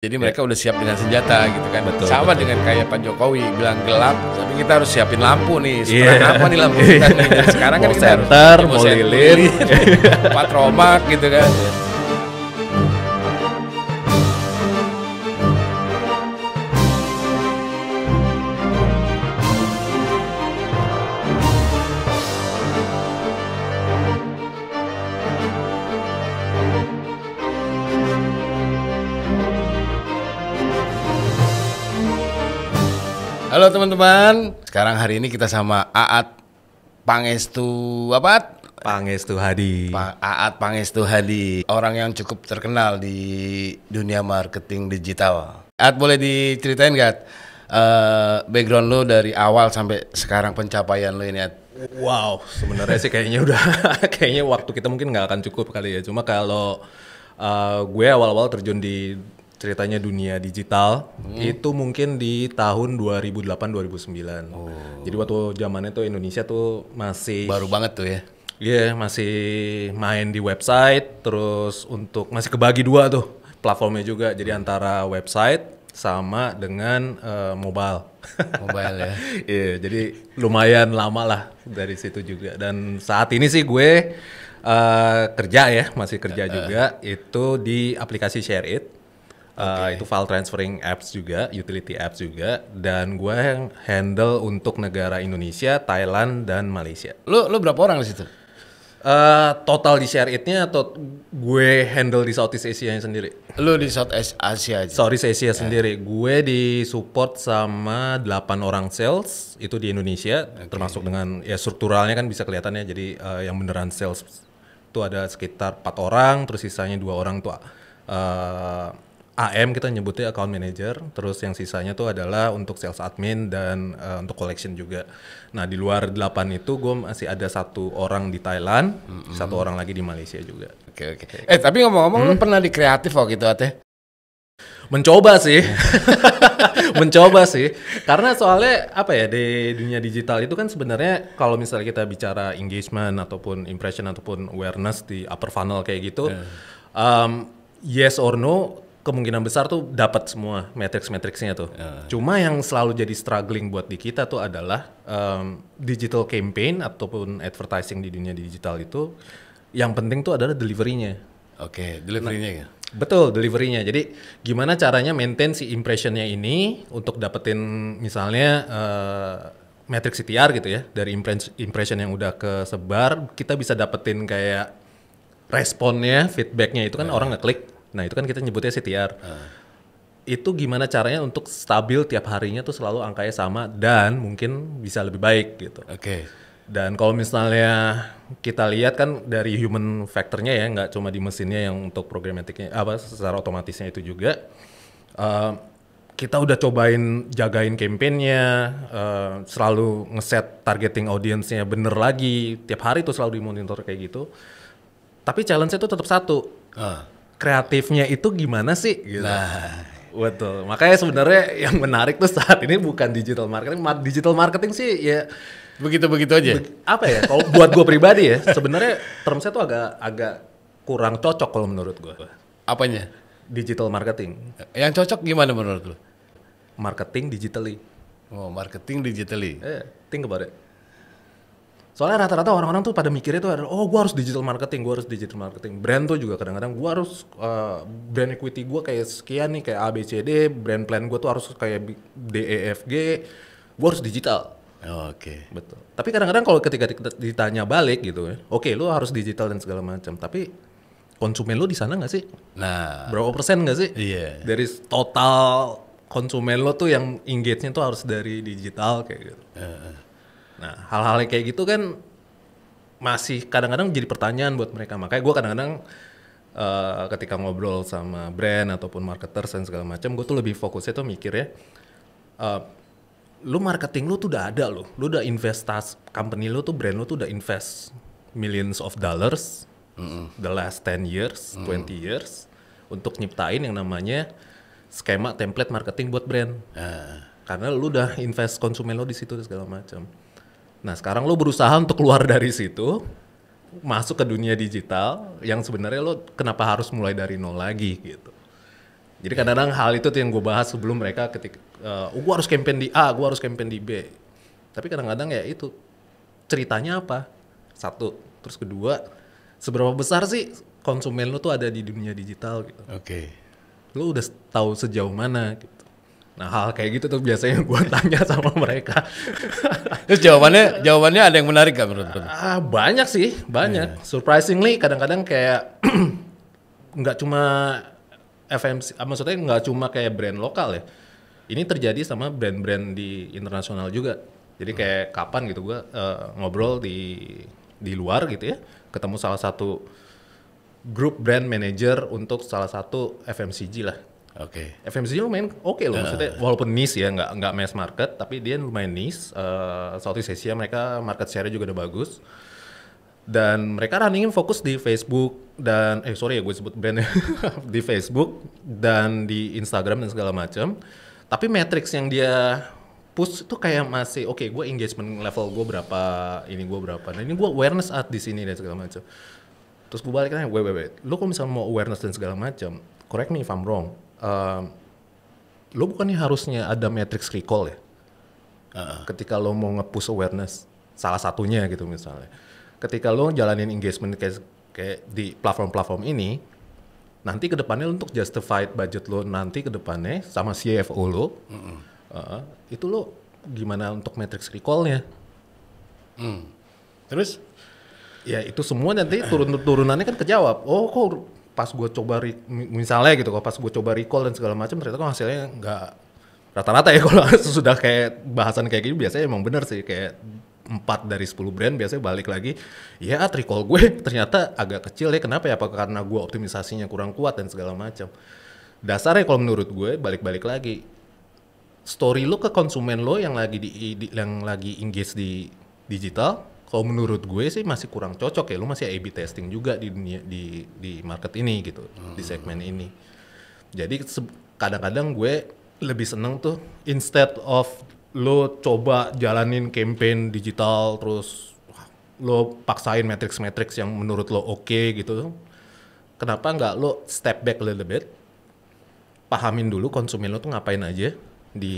Jadi mereka udah siap dengan senjata gitu kan. Betul, Sama betul. dengan kayak Pak Jokowi bilang gelap, tapi kita harus siapin lampu nih. Sekarang apa nih lampu kita nih? Dan sekarang kan Mau kita harus senter, mau mau senter, lilin. patromak gitu kan. Halo teman-teman, sekarang hari ini kita sama Aat Pangestu apa? Pangestu Hadi. Aat Pangestu Hadi, orang yang cukup terkenal di dunia marketing digital. Aat, boleh diceritain gak background lo dari awal sampai sekarang, pencapaian lo ini, Aat? Wow, sebenarnya sih kayaknya udah kayaknya waktu kita mungkin nggak akan cukup kali ya. Cuma kalau gue awal-awal terjun di ceritanya dunia digital itu mungkin di tahun 2008-2009. Jadi waktu zamannya tuh Indonesia tuh masih Baru banget tuh ya. Iya, masih main di website, terus masih kebagi dua tuh platformnya juga. Jadi antara website sama dengan mobile. Mobile ya. Iya, jadi lumayan lama lah dari situ juga. Dan saat ini sih gue kerja ya, masih kerja juga. Itu di aplikasi ShareIt. Itu file transferring apps juga, utility apps juga. Dan gue yang handle untuk negara Indonesia, Thailand, dan Malaysia. Lo berapa orang di situ? Total di ShareIt-nya atau gue handle di Southeast Asia-nya sendiri? Lo di Southeast Asia aja. Southeast Asia sendiri. Gue di support sama 8 orang sales itu di Indonesia, termasuk dengan ya strukturalnya kan bisa kelihatan ya. Jadi yang beneran sales itu ada sekitar 4 orang, terus sisanya 2 orang tuh AM, kita nyebutnya account manager, terus yang sisanya tuh adalah untuk sales admin dan untuk collection juga. Nah di luar 8 itu gue masih ada 1 orang di Thailand, 1 orang lagi di Malaysia juga. Oke. Tapi ngomong-ngomong, lo pernah di kreatif waktu itu, Ate? Mencoba sih, mencoba sih, karena soalnya apa ya, di dunia digital itu kan sebenarnya kalau misalnya kita bicara engagement ataupun impression ataupun awareness di upper funnel kayak gitu, yes or no, kemungkinan besar tuh dapat semua matrix-matrixnya tuh. Cuma yang selalu jadi struggling buat di kita tuh adalah digital campaign ataupun advertising di dunia digital itu yang penting tuh adalah delivery-nya. Oke, delivery-nya ya? Betul, delivery-nya. Jadi gimana caranya maintain si impression-nya ini untuk dapetin misalnya matrix CTR gitu ya, dari impression yang udah kesebar, kita bisa dapetin kayak responnya, feedback-nya itu kan orang ngeklik. Nah itu kan kita nyebutnya CTR. Itu gimana caranya untuk stabil tiap harinya tuh selalu angkanya sama dan mungkin bisa lebih baik gitu. Oke. Dan kalau misalnya kita lihat kan dari human factor-nya ya, nggak cuma di mesinnya yang untuk programmatiknya, secara otomatisnya itu juga. Kita udah cobain jagain campaign-nya, selalu ngeset targeting audience-nya bener lagi, tiap hari tuh selalu dimonitor kayak gitu. Tapi challenge-nya tuh tetap satu. Kreatifnya itu gimana sih? Gitu. Nah, betul. Makanya sebenarnya yang menarik tuh saat ini bukan digital marketing. Digital marketing sih ya begitu-begitu aja. Apa ya? Kalau buat gue pribadi ya, sebenarnya termsnya tuh agak kurang cocok kalau menurut gue. Apanya? Digital marketing. Yang cocok gimana menurut lo? Marketing digitally. Oh, marketing digitally. Think about it. Soalnya rata-rata orang-orang tuh pada mikirnya tuh oh gue harus digital marketing, gue harus digital marketing. Brand tuh juga kadang-kadang gue harus brand equity gue kayak sekian nih, kayak ABCD, brand plan gue tuh harus kayak DEFG, gue harus digital. Oke. Betul. Tapi kadang-kadang kalau ketika ditanya balik gitu ya, oke, lu harus digital dan segala macam, tapi konsumen lu di sana nggak sih? Nah, Berapa persen nggak sih? iya. Dari total konsumen lo tuh yang engage-nya tuh harus dari digital kayak gitu. Nah, hal-hal kayak gitu kan masih kadang-kadang jadi pertanyaan buat mereka. Makanya gue kadang-kadang ketika ngobrol sama brand ataupun marketers dan segala macam, gue tuh lebih fokusnya tuh mikirnya, lu marketing lu tuh udah ada lu udah company lu tuh, brand lu tuh udah invest millions of dollars the last 10 years, 20 years untuk nyiptain yang namanya skema template marketing buat brand. Karena lu udah invest konsumen lu di situ segala macam. Nah sekarang lo berusaha untuk keluar dari situ, masuk ke dunia digital yang sebenarnya lo kenapa harus mulai dari nol lagi gitu. Jadi kadang-kadang hal itu tuh yang gue bahas sebelum mereka ketika, gue harus campaign di A, gue harus campaign di B. Tapi kadang-kadang ya itu, ceritanya apa? Satu. Terus kedua, seberapa besar sih konsumen lu tuh ada di dunia digital gitu. Oke. Lu udah tahu sejauh mana gitu. Nah hal kayak gitu tuh biasanya gue tanya sama mereka. Terus jawabannya ada yang menarik gak menurut kamu? Banyak sih, banyak. Surprisingly kadang-kadang kayak nggak cuma FMC, maksudnya nggak cuma kayak brand lokal ya. Ini terjadi sama brand-brand di internasional juga. Jadi kayak kapan gitu gue ngobrol di luar gitu ya, ketemu salah satu grup brand manager untuk salah satu FMCG lah. Oke. FMCG lumayan oke loh, maksudnya walaupun niche ya, nggak mass market, tapi dia lumayan niche. Southeast Asia mereka market share-nya juga udah bagus. Dan mereka runningin fokus di Facebook dan sorry ya gue sebut brandnya di Facebook dan di Instagram dan segala macam. Tapi matrix yang dia push itu kayak masih oke, gue engagement level gue berapa, ini gue berapa, nah ini gue awareness di sini dan segala macam. Terus gue balik nanya, wait, lo kalau misalnya mau awareness dan segala macam, correct me if I'm wrong, lo bukannya harusnya ada matrix recall ya? Ketika lo mau nge-push awareness, salah satunya gitu misalnya. Ketika lo jalanin engagement kayak di platform-platform ini, nanti ke depannya lo untuk justified budget lo nanti ke depannya sama CFO lo, itu lo gimana untuk matrix recall-nya? Terus? Ya itu semua nanti turunannya kan kejawab. Oh kok pas gue coba misalnya gitu, pas gue coba recall dan segala macam ternyata kok hasilnya nggak rata-rata ya. Kalau sudah kayak bahasan kayak gini biasanya emang benar sih, kayak 4 dari 10 brand biasanya balik lagi, ya recall gue ternyata agak kecil ya. Kenapa ya? Apakah karena gue optimisasinya kurang kuat dan segala macam. Dasarnya kalau menurut gue balik-balik lagi, story lo ke konsumen lo yang lagi engage di digital, kalau menurut gue sih masih kurang cocok ya. Lo masih A/B testing juga di dunia di market ini gitu, di segmen ini. Jadi kadang-kadang gue lebih seneng tuh instead of lo coba jalanin campaign digital terus lo paksain matrix yang menurut lo oke gitu. Kenapa nggak lo step back a little bit, pahamin dulu konsumen lo tuh ngapain aja di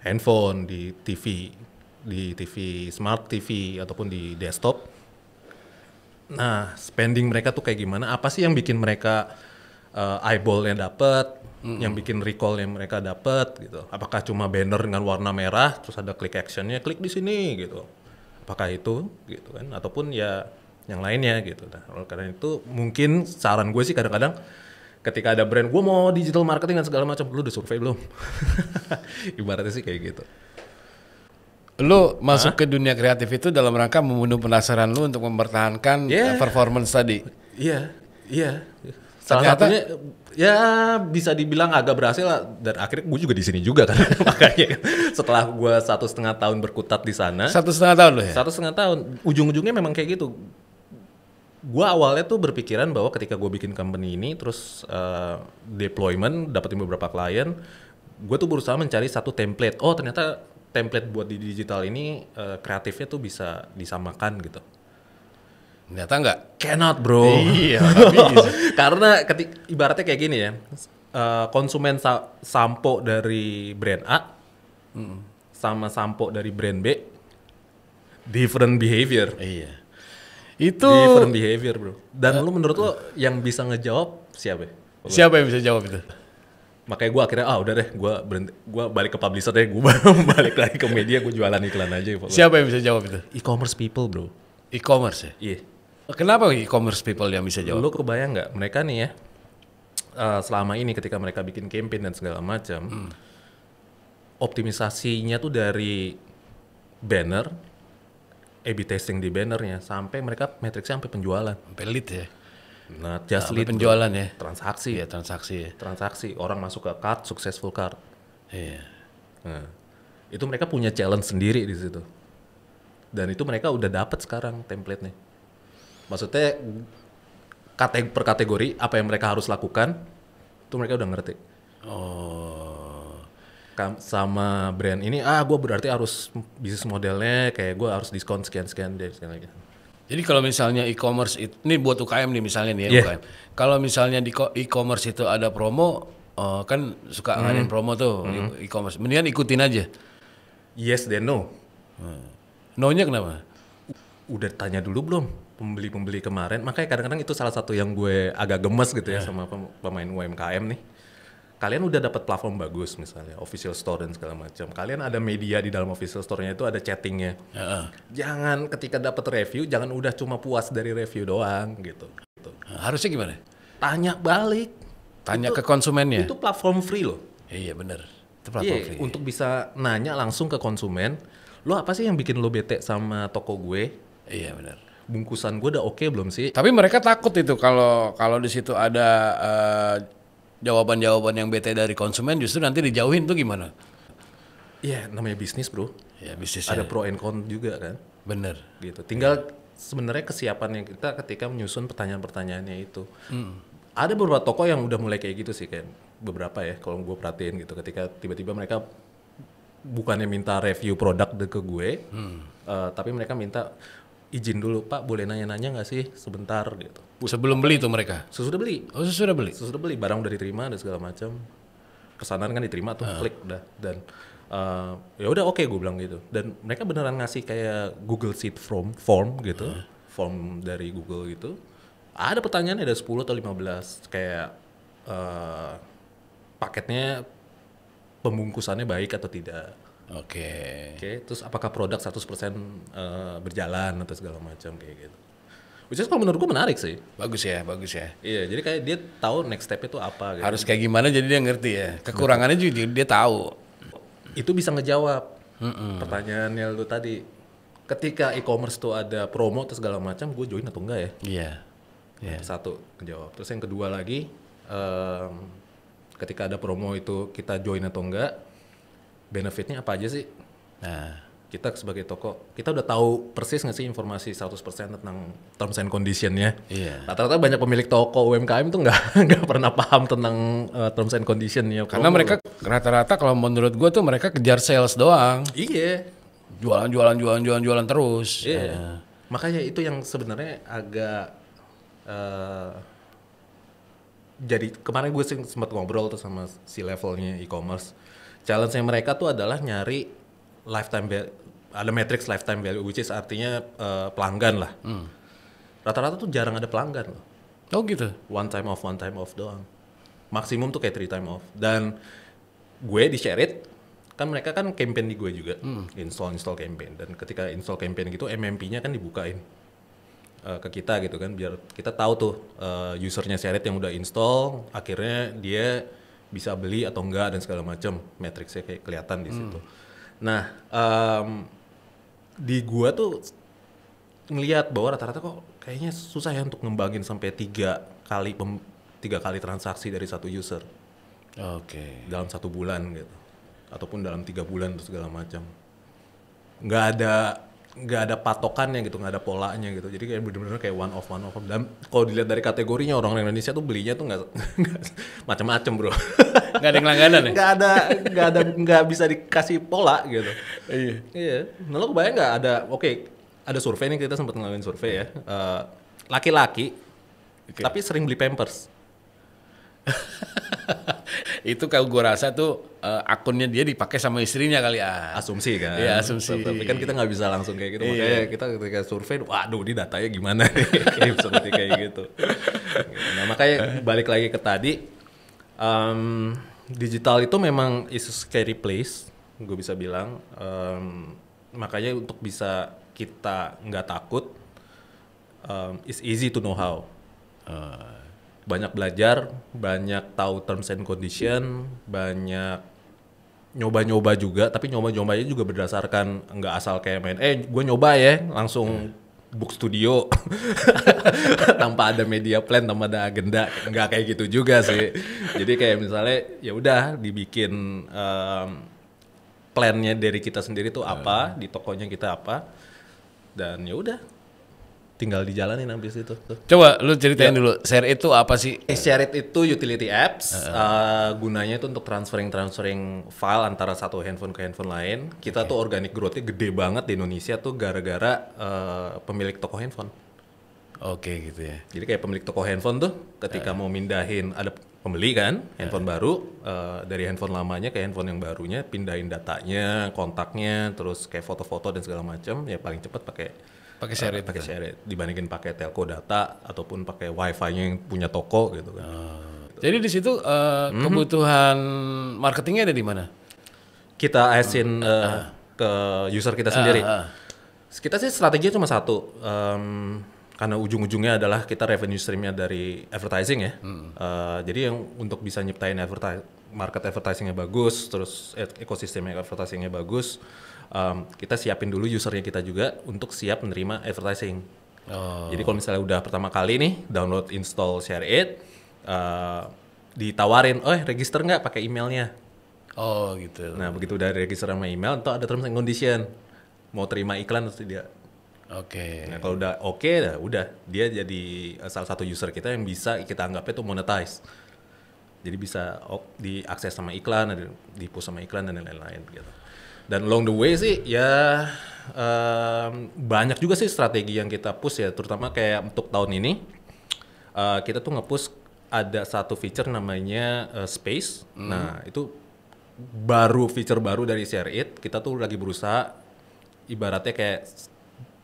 handphone, di TV, smart TV ataupun di desktop. Nah, spending mereka tuh kayak gimana? Apa sih yang bikin mereka eyeball-nya dapet, yang bikin recall-nya mereka dapet gitu? Apakah cuma banner dengan warna merah, terus ada click action-nya, klik di sini gitu? Apakah itu gitu kan? Ataupun ya yang lainnya gitu. Nah, karena itu mungkin saran gue sih kadang-kadang ketika ada brand, gue mau digital marketing dan segala macam, lu udah survei belum? Ibaratnya sih kayak gitu. Lu masuk ke dunia kreatif itu dalam rangka membunuh penasaran lu untuk mempertahankan performance tadi. Iya. Salah satunya ya bisa dibilang agak berhasil lah, dan akhirnya gue juga di sini juga kan. Makanya setelah gue 1,5 tahun berkutat di sana. 1,5 tahun lo ya? 1,5 tahun. Ujung-ujungnya memang kayak gitu. Gue awalnya tuh berpikiran bahwa ketika gue bikin company ini, terus deployment, dapetin beberapa klien, gue tuh berusaha mencari satu template. Oh ternyata template buat di digital ini kreatifnya tuh bisa disamakan gitu. Ternyata enggak. Cannot bro. Iya. Karena ibaratnya kayak gini ya, konsumen sampo dari brand A sama sampo dari brand B, different behavior. Iya. Itu different behavior bro. Dan lu menurut lo yang bisa ngejawab siapa? Siapa yang bisa jawab itu? Makanya gue akhirnya udah deh, gue balik ke publisher deh, gue balik lagi ke media, gue jualan iklan aja. Siapa yang bisa jawab itu? E-commerce people bro. E-commerce ya? Iya. Kenapa e-commerce people yang bisa jawab? Lu kebayang nggak mereka nih ya, selama ini ketika mereka bikin campaign dan segala macam, optimisasinya tuh dari banner, A/B testing di bannernya, sampai mereka matriksnya sampai penjualan. Sampai lead ya? Nah, just lead penjualan ya? Transaksi. Iya, transaksi ya. Transaksi, orang masuk ke cart, successful cart. Iya. Nah, itu mereka punya challenge sendiri di situ. Dan itu mereka udah dapat sekarang template-nya. Maksudnya per kategori apa yang mereka harus lakukan, itu mereka udah ngerti. Oh. Sama brand ini, gue berarti harus bisnis modelnya kayak gue harus diskon sekian-sekian deh, sekian lagi. Jadi kalau misalnya e-commerce ini buat UKM nih misalnya nih ya UKM. Kalau misalnya di e-commerce itu ada promo, kan suka ngadain promo tuh e-commerce. Mendingan ikutin aja. Yes then no. No-nya kenapa? Udah tanya dulu belum pembeli-pembeli kemarin? Makanya kadang-kadang itu salah satu yang gue agak gemes gitu ya sama pemain UMKM nih. Kalian udah dapat platform bagus misalnya, official store dan segala macam. Kalian ada media di dalam official store-nya itu ada chattingnya. Jangan ketika dapat review, jangan udah cuma puas dari review doang gitu. Harusnya gimana? Tanya balik. Tanya Itu- ke konsumennya. Itu platform free loh. Iya bener. Itu platform free. Untuk bisa nanya langsung ke konsumen, lo apa sih yang bikin lo bete sama toko gue? Iya bener. Bungkusan gue udah oke belum sih? Tapi mereka takut itu kalau di situ ada jawaban-jawaban yang bete dari konsumen, justru nanti dijauhin tuh gimana? Iya, namanya bisnis bro. Ya bisnisnya. Ada pro and con juga kan. Bener. Gitu. Tinggal sebenarnya kesiapannya kita ketika menyusun pertanyaan-pertanyaannya itu. Ada beberapa toko yang udah mulai kayak gitu sih, kayak beberapa ya kalau gue perhatiin gitu. Ketika tiba-tiba mereka bukannya minta review produk ke gue, tapi mereka minta izin dulu, Pak boleh nanya-nanya nggak sih sebentar gitu. Sebelum beli tuh mereka. Sesudah beli, Oh sudah beli. sesudah beli barang udah diterima dan segala macam. Pesanan kan diterima tuh, klik udah dan ya udah oke gue bilang gitu. Dan mereka beneran ngasih kayak Google Sheet form gitu, form dari Google gitu. Ada pertanyaannya ada 10 atau 15 kayak paketnya pembungkusannya baik atau tidak. Oke. Oke, terus apakah produk 100% berjalan atau segala macam kayak gitu. Which is kalau menurut gue menarik sih. Bagus ya, bagus ya. Iya, jadi kayak dia tahu next step itu apa gitu. Harus kayak gimana jadi dia ngerti ya. Kekurangannya juga dia tahu. Itu bisa ngejawab pertanyaannya lu tadi. Ketika e-commerce tuh ada promo atau segala macam, gue join atau enggak ya? Iya. Iya. Satu, ngejawab. Terus yang kedua lagi, ketika ada promo itu kita join atau enggak, benefitnya apa aja sih? Nah, Kita sebagai toko, kita udah tahu persis nggak sih informasi 100% tentang terms and condition-nya? iya. Rata-rata banyak pemilik toko UMKM tuh nggak pernah paham tentang terms and condition-nya. Karena mereka rata-rata kalau menurut gue tuh mereka kejar sales doang. Iya. Jualan terus. Iya. Makanya itu yang sebenarnya agak jadi kemarin gue sempat ngobrol tuh sama si levelnya e-commerce. Challenge-nya mereka tuh adalah nyari lifetime value, ada matrix lifetime value, which is artinya pelanggan lah. Rata-rata tuh jarang ada pelanggan loh. Oh gitu. One time off doang. Maksimum tuh kayak 3 time off. Dan gue di Share It, kan mereka kan campaign di gue juga, install campaign. Dan ketika install campaign gitu, MMP-nya kan dibukain ke kita gitu kan, biar kita tahu tuh usernya Share It yang udah install, akhirnya dia bisa beli atau enggak dan segala macam, matriksnya kayak kelihatan di situ. Nah, di gua tuh ngelihat bahwa rata-rata kok kayaknya susah ya untuk ngembangin sampai 3 kali transaksi dari satu user Oke. dalam 1 bulan gitu, ataupun dalam 3 bulan atau segala macam. Nggak ada patokannya gitu, nggak ada polanya gitu. Jadi kayak bener-bener kayak one off. Dan kalau dilihat dari kategorinya orang Indonesia tuh belinya tuh nggak macam-macam bro. Nggak ada yang langganan ya? nggak bisa dikasih pola gitu. Iya. Nah lo kebayang nggak ada survei nih, kita sempat ngelakuin survei ya. Laki-laki tapi sering beli Pampers. Itu kalau gue rasa tuh akunnya dia dipakai sama istrinya kali ya. Asumsi kan. Iya, asumsi. Tapi kan kita nggak bisa langsung kayak gitu. Iya. Makanya kita ketika survei, waduh ini datanya gimana nih. Kayak seperti kayak gitu. Nah makanya balik lagi ke tadi, digital itu memang is a scary place, gue bisa bilang. Makanya untuk bisa kita nggak takut, it's easy to know how. Banyak belajar, banyak tahu terms and condition, banyak nyoba-nyoba juga, tapi nyoba-nyobanya juga berdasarkan nggak asal kayak main, gue nyoba ya, langsung book studio tanpa ada media plan, tanpa ada agenda, nggak kayak gitu juga sih. Jadi kayak misalnya ya udah dibikin plannya dari kita sendiri tuh apa, di tokonya kita apa, dan ya udah tinggal dijalanin habis itu tuh. Coba lu ceritain dulu, Share itu apa sih? Share It itu utility apps, gunanya itu untuk transferring file antara satu handphone ke handphone lain. Kita tuh organic growth-nya gede banget di Indonesia tuh gara-gara pemilik toko handphone. Oke gitu ya. Jadi kayak pemilik toko handphone tuh ketika mau mindahin, ada pembeli kan handphone baru, dari handphone lamanya ke handphone yang barunya, pindahin datanya, kontaknya, terus kayak foto-foto dan segala macam, ya paling cepat pakai Share It. pakai Share It dibandingin pakai telco data ataupun pakai wifi-nya yang punya toko gitu kan. Jadi di situ kebutuhan marketingnya ada di mana? Kita asin ke user kita sendiri. Kita sih strateginya cuma satu, karena ujung-ujungnya adalah kita revenue streamnya dari advertising ya. Jadi yang untuk bisa nyiptain market advertisingnya bagus, terus ekosistemnya advertisingnya bagus, kita siapin dulu usernya kita juga untuk siap menerima advertising. Jadi kalau misalnya udah pertama kali nih download install Share It, ditawarin, register nggak pakai emailnya. Oh gitu. Nah begitu udah register sama email, itu ada terms and condition, mau terima iklan atau tidak. Oke. Nah kalau udah oke, udah dia jadi salah satu user kita yang bisa kita anggapnya tuh monetize. Jadi bisa diakses sama iklan, di-push sama iklan dan lain-lain gitu. Dan along the way sih ya banyak juga sih strategi yang kita push ya, terutama kayak untuk tahun ini kita tuh nge-push ada satu feature namanya Space. Nah itu feature baru dari Share It. Kita tuh lagi berusaha ibaratnya kayak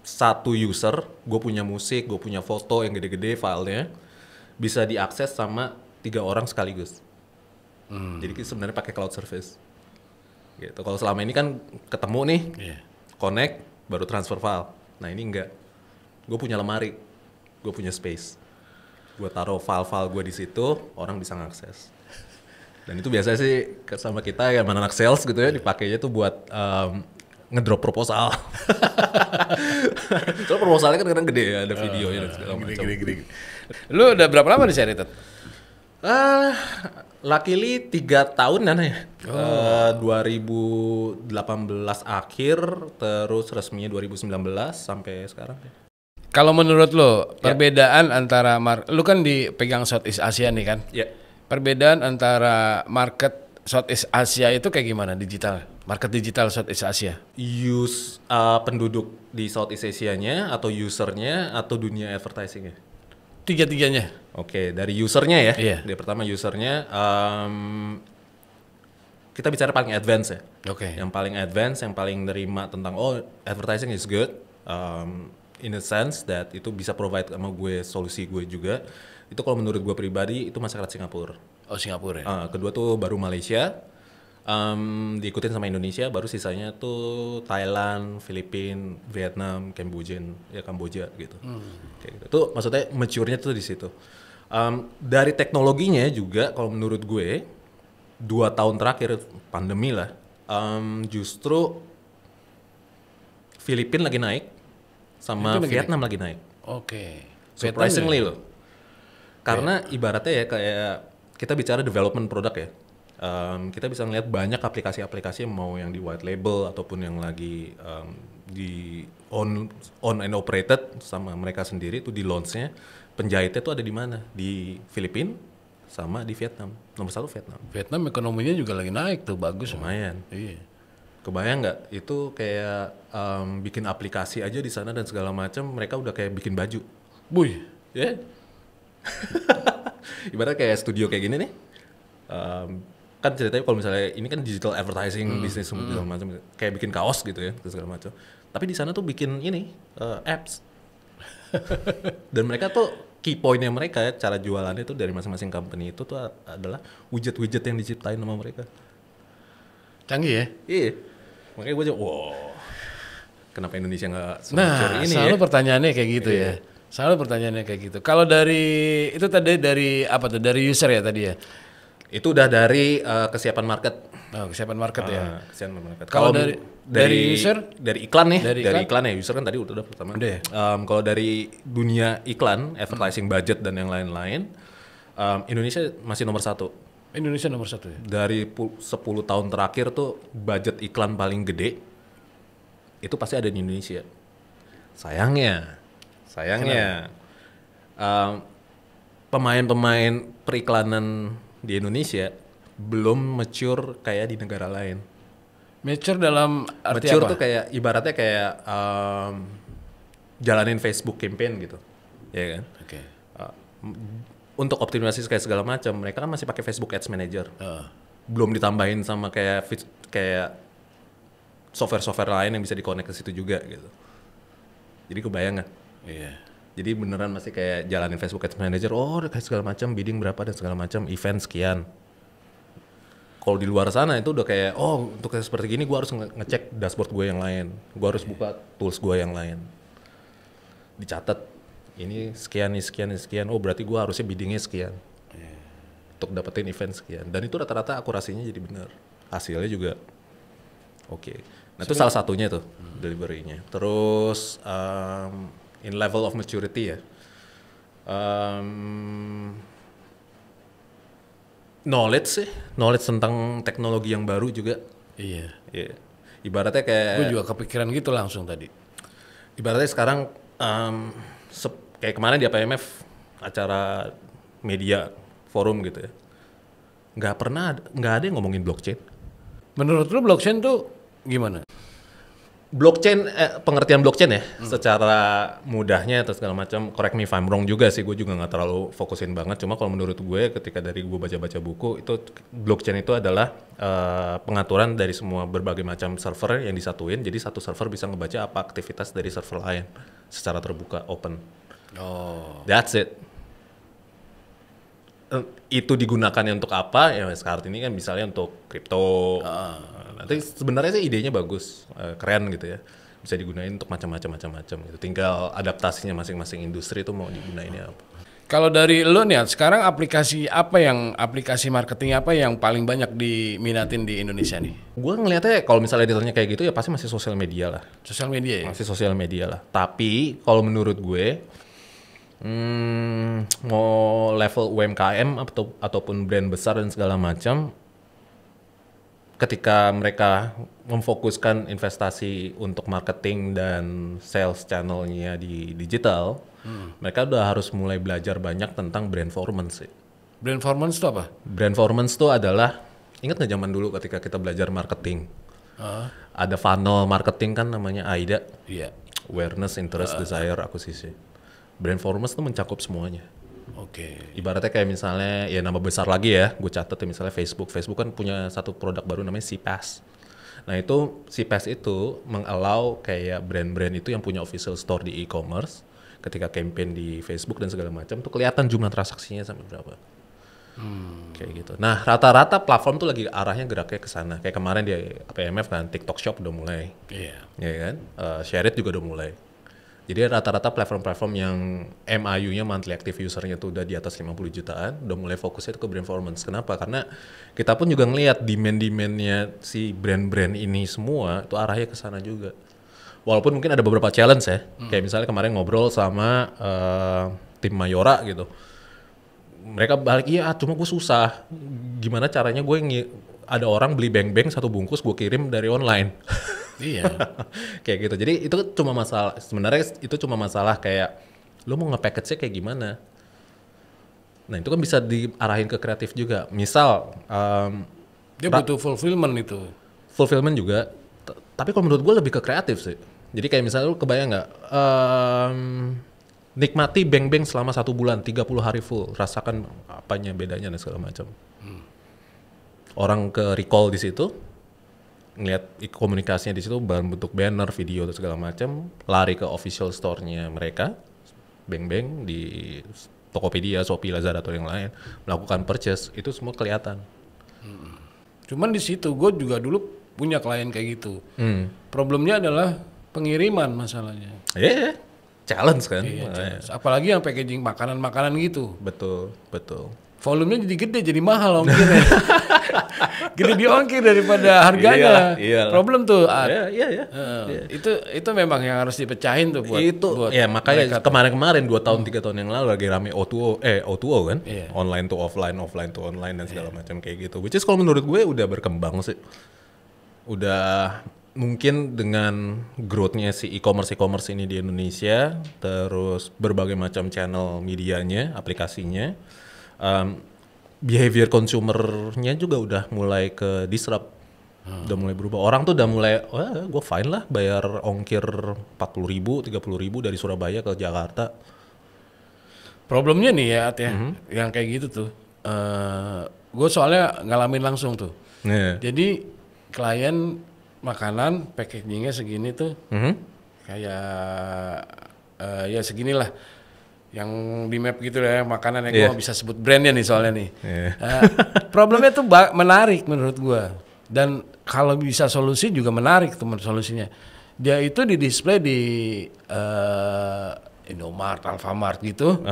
satu user, gue punya musik, gue punya foto yang gede-gede filenya, bisa diakses sama 3 orang sekaligus. Jadi sebenarnya pakai cloud service. Gitu. Kalau selama ini kan ketemu nih, connect, baru transfer file. Nah ini enggak. Gue punya lemari, gue punya space. Gue taruh file-file gue di situ, orang bisa ngakses. Dan itu biasanya sih sama kita ya anak sales gitu ya, dipakainya tuh buat ngedrop proposal. Soalnya proposalnya kan kadang gede ya, ada videonya dan segala macam. Gede. Lu udah berapa lama di Share It? Luckily 3 tahunan ya. 2018 akhir, terus resminya 2019 sampai sekarang. Kalau menurut lo, perbedaan antara lu kan dipegang Southeast Asia nih kan? Ya. Perbedaan antara market Southeast Asia itu kayak gimana digital? Market digital Southeast Asia? Penduduk di Southeast Asia-nya atau usernya atau dunia advertising-nya? Tiga-tiganya. Oke, dari usernya ya. Iya. Dari pertama usernya, kita bicara paling advance ya. Oke. Yang paling advance, yang paling nerima tentang advertising is good, in a sense that itu bisa provide sama gue solusi gue juga. Itu kalau menurut gue pribadi itu masyarakat Singapura. Oh Singapura ya. Kedua tuh baru Malaysia, diikutin sama Indonesia, baru sisanya tuh Thailand, Filipina, Vietnam, Kamboja gitu. Kayak gitu. Tuh maksudnya mature-nya tuh di situ. Dari teknologinya juga kalau menurut gue 2 tahun terakhir pandemi lah, justru Filipina lagi naik sama Vietnam lagi naik. Oke. Surprisingly loh. Karena ibaratnya ya kayak kita bicara development produk ya. Kita bisa ngeliat banyak aplikasi-aplikasi mau yang di white label ataupun yang lagi di on and operated sama mereka sendiri itu di launch-nya, penjahitnya tuh ada di mana? Di Filipina sama di Vietnam. Nomor 1 Vietnam. Vietnam ekonominya juga lagi naik tuh, bagus. Lumayan. Iya. Kebayang nggak? Itu kayak bikin aplikasi aja di sana dan segala macam, mereka udah kayak bikin baju. Buy. Ya. Ibaratnya kayak studio kayak gini nih. Kan ceritanya kalau misalnya ini kan digital advertising bisnis segala macam, kayak bikin kaos gitu ya, segala macam. Tapi di sana tuh bikin ini apps. Dan mereka tuh key point-nya mereka, cara jualannya tuh dari masing-masing company itu tuh adalah widget-widget yang diciptain sama mereka. Canggih ya? Iya. Makanya gue juga, wow, kenapa Indonesia nggak ini selalu pertanyaannya kayak gitu ya. Selalu pertanyaannya kayak gitu. Kalau dari itu tadi dari apa tuh? Dari user ya tadi ya? Itu udah dari kesiapan market. Oh, kesiapan market ya. Kesiapan market. Kalau dari user? Dari iklan nih. Dari iklan ya. User kan tadi udah pertama. Udah ya? Kalau dari dunia iklan, advertising budget dan yang lain-lain, Indonesia masih nomor 1. Indonesia nomor 1 ya? Dari 10 tahun terakhir tuh budget iklan paling gede itu pasti ada di Indonesia. Sayangnya sayangnya pemain-pemain periklanan di Indonesia belum mature kayak di negara lain. Mature dalam arti Mature apa? tuh kayak ibaratnya kayak jalanin Facebook campaign gitu, ya kan? Oke. Untuk optimasi kayak segala macam, mereka kan masih pakai Facebook Ads Manager. Belum ditambahin sama kayak software-software lain yang bisa di-connect ke situ juga gitu. Jadi kebayang nggak? Iya. Jadi beneran masih kayak jalanin Facebook Ads Manager, kayak segala macam, bidding berapa dan segala macam, event sekian. Kalau di luar sana itu udah kayak, untuk kayak seperti gini gue harus ngecek dashboard gue yang lain, gue harus buka tools gue yang lain, dicatat ini sekian nih sekian nih sekian, berarti gue harusnya biddingnya sekian untuk dapetin event sekian, dan itu rata-rata akurasinya jadi benar, hasilnya juga oke. Nah itu salah satunya tuh delivery-nya. Terus in level of maturity ya, knowledge tentang teknologi yang baru juga. Iya. Yeah. Ibaratnya kayak, Gue juga kepikiran gitu langsung tadi. ibaratnya sekarang kayak kemarin di APMF acara media forum gitu ya, nggak ada yang ngomongin blockchain. Menurut lu blockchain tuh gimana? Blockchain, pengertian blockchain ya, secara mudahnya atau segala macam, correct me if I'm wrong juga sih, gue juga nggak terlalu fokusin banget. Cuma kalau menurut gue, ketika dari gue baca-baca buku, itu blockchain itu adalah pengaturan dari semua berbagai macam server yang disatuin. Jadi satu server bisa ngebaca apa aktivitas dari server lain secara terbuka, open. That's it. Itu digunakannya untuk apa? Ya sekarang ini kan misalnya untuk kripto. Nanti sebenarnya sih idenya bagus, keren gitu ya. Bisa digunain untuk macam-macam gitu. Tinggal adaptasinya masing-masing industri itu mau digunainnya apa. Kalau dari lo nih, sekarang aplikasi marketing apa yang paling banyak diminatin di Indonesia nih? Gue ngelihatnya kalau misalnya ditanya kayak gitu ya pasti masih sosial media lah. Sosial media ya? Masih sosial media lah. Tapi kalau menurut gue, mau level UMKM ataupun brand besar dan segala macam, ketika mereka memfokuskan investasi untuk marketing dan sales channelnya di digital, mereka udah harus mulai belajar banyak tentang brand performance sih. Brand performance itu apa? Brand performance itu adalah, ingat nggak zaman dulu ketika kita belajar marketing, ada funnel marketing kan namanya AIDA, awareness, interest, desire, akuisisi. Brand performance itu mencakup semuanya. Oke. Ibaratnya kayak misalnya, ya nama besar lagi ya, gue catat ya misalnya Facebook kan punya satu produk baru namanya CPaaS. Nah itu CPaaS itu mengallow kayak brand-brand itu yang punya official store di e-commerce, ketika campaign di Facebook dan segala macam tuh kelihatan jumlah transaksinya sampai berapa. Kayak gitu. Nah rata-rata platform tuh lagi arahnya geraknya ke sana. Kayak kemarin di APMF kan TikTok Shop udah mulai, ya kan, Share It juga udah mulai. Jadi rata-rata platform-platform yang MAU-nya monthly active user-nya tuh udah di atas 50 jutaan, udah mulai fokusnya ke brand performance. Kenapa? Karena kita pun juga ngelihat demand-demandnya si brand-brand ini semua itu arahnya ke sana juga. Walaupun mungkin ada beberapa challenge ya, kayak misalnya kemarin ngobrol sama tim Mayora gitu. Mereka balik, cuma gue susah. Gimana caranya ada orang beli beng-beng satu bungkus gue kirim dari online. Iya. Kayak gitu. Jadi itu cuma masalah, sebenarnya itu cuma masalah kayak lu mau nge-package-nya kayak gimana. Nah itu kan bisa diarahin ke kreatif juga. Misal dia butuh fulfillment itu. Fulfillment juga. Tapi kalau menurut gue lebih ke kreatif sih. Jadi kayak misalnya lu kebayang nggak, nikmati beng-beng selama 1 bulan, 30 hari full, rasakan apanya bedanya dan segala macam. Orang ke recall di situ, ngeliat komunikasinya di situ bentuk banner, video dan segala macam, lari ke official store-nya mereka, beng-beng di Tokopedia, Shopee, Lazada atau yang lain, melakukan purchase, itu semua kelihatan. Cuman di situ gue juga dulu punya klien kayak gitu. Problemnya adalah pengiriman masalahnya. Challenge kan. Challenge. Apalagi yang packaging makanan-makanan gitu. Betul. Volumenya jadi gede, jadi mahal ongkirnya. Gede di ongkir daripada harganya. Iyalah. Problem tuh. Iya. Itu memang yang harus dipecahin tuh buat ya makanya kemarin 2 tahun 3 tahun yang lalu lagi rame O2O kan, online to offline to online dan segala macam kayak gitu. Which is kalau menurut gue udah berkembang sih, udah mungkin dengan growth-nya si e-commerce ini di Indonesia, terus berbagai macam channel medianya, aplikasinya, behavior consumer-nya juga udah mulai ke disrupt. Udah mulai berubah. Orang tuh udah mulai, wah gue fine lah bayar ongkir 40.000, 30.000 dari Surabaya ke Jakarta. Problemnya nih ya, At, ya, yang kayak gitu tuh. Gue soalnya ngalamin langsung tuh. Yeah. Jadi klien makanan packagingnya segini tuh, kayak ya seginilah. Yang di map gitu ya makanan yang gue bisa sebut brandnya nih soalnya nih. Problemnya tuh menarik menurut gue. Dan kalau bisa solusi juga menarik teman solusinya. Dia itu di display di Indomart, Alfamart gitu.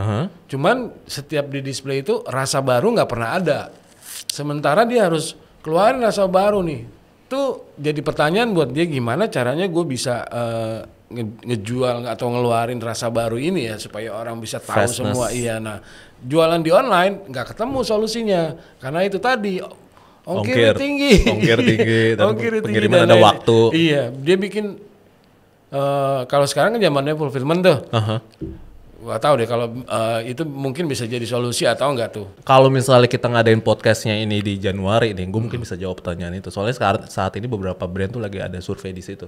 Cuman setiap di display itu rasa baru nggak pernah ada. Sementara dia harus keluarin rasa baru nih. Itu jadi pertanyaan buat dia gimana caranya gue bisa ngejual atau ngeluarin rasa baru ini ya supaya orang bisa tahu semua. Iya, nah jualan di online nggak ketemu solusinya karena itu tadi ongkir tinggi, dan pengiriman ada waktu. Iya, dia bikin kalau sekarang kan zamannya fulfillment tuh. Gak tahu deh kalau itu mungkin bisa jadi solusi atau enggak tuh. Kalau misalnya kita ngadain podcastnya ini di Januari nih, gue mungkin bisa jawab pertanyaan itu. Soalnya saat ini beberapa brand tuh lagi ada survei di situ.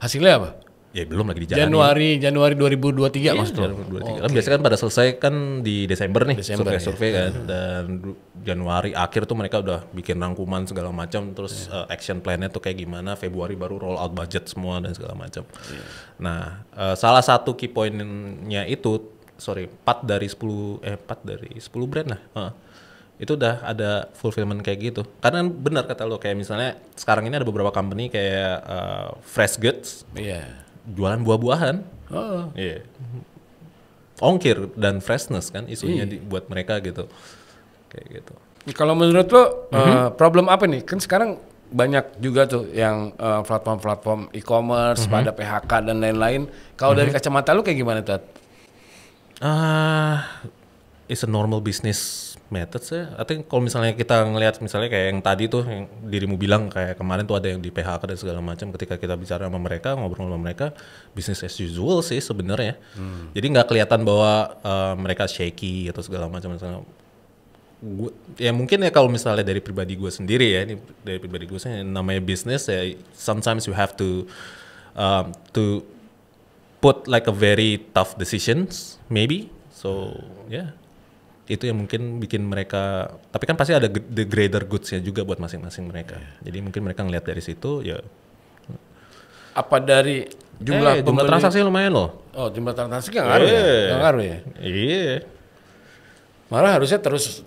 Hasilnya apa? Ya belum lagi dijalani. Januari 2023 maksudnya. 2023. Kan biasanya kan pada selesai kan di Desember nih survei kan, dan Januari akhir tuh mereka udah bikin rangkuman segala macam, terus action plan-nya tuh kayak gimana, Februari baru roll out budget semua dan segala macam. Nah, salah satu key point-nya itu 4 dari 10 brand lah. Itu udah ada fulfillment kayak gitu. Karena benar kata lo, kayak misalnya sekarang ini ada beberapa company kayak Fresh Goods. Jualan buah-buahan, ongkir dan freshness kan isunya buat mereka gitu, kayak gitu. Kalau menurut lo problem apa nih? Kan sekarang banyak juga tuh yang platform-platform e-commerce pada PHK dan lain-lain. Kalau dari kacamata lo kayak gimana tuh? It's a normal business methods ya. I think kalau misalnya kita ngelihat misalnya kayak yang tadi tuh yang dirimu bilang kayak kemarin tuh ada yang di PHK dan segala macam, ketika kita bicara sama mereka, ngobrol sama mereka, business as usual sih sebenarnya. Jadi nggak kelihatan bahwa mereka shaky atau segala macam. Ya mungkin ya kalau misalnya dari pribadi gue sendiri ya, ini dari pribadi gue sendiri, namanya business ya, sometimes you have to put like a very tough decisions maybe. So yeah. Itu yang mungkin bikin mereka, tapi kan pasti ada the greater goods-nya juga buat masing-masing mereka. Jadi mungkin mereka ngeliat dari situ ya. Apa dari jumlah transaksi lumayan loh. Oh, jumlah transaksi nggak ngaruh ya? Nggak ngaruh ya? Iya. Malah harusnya terus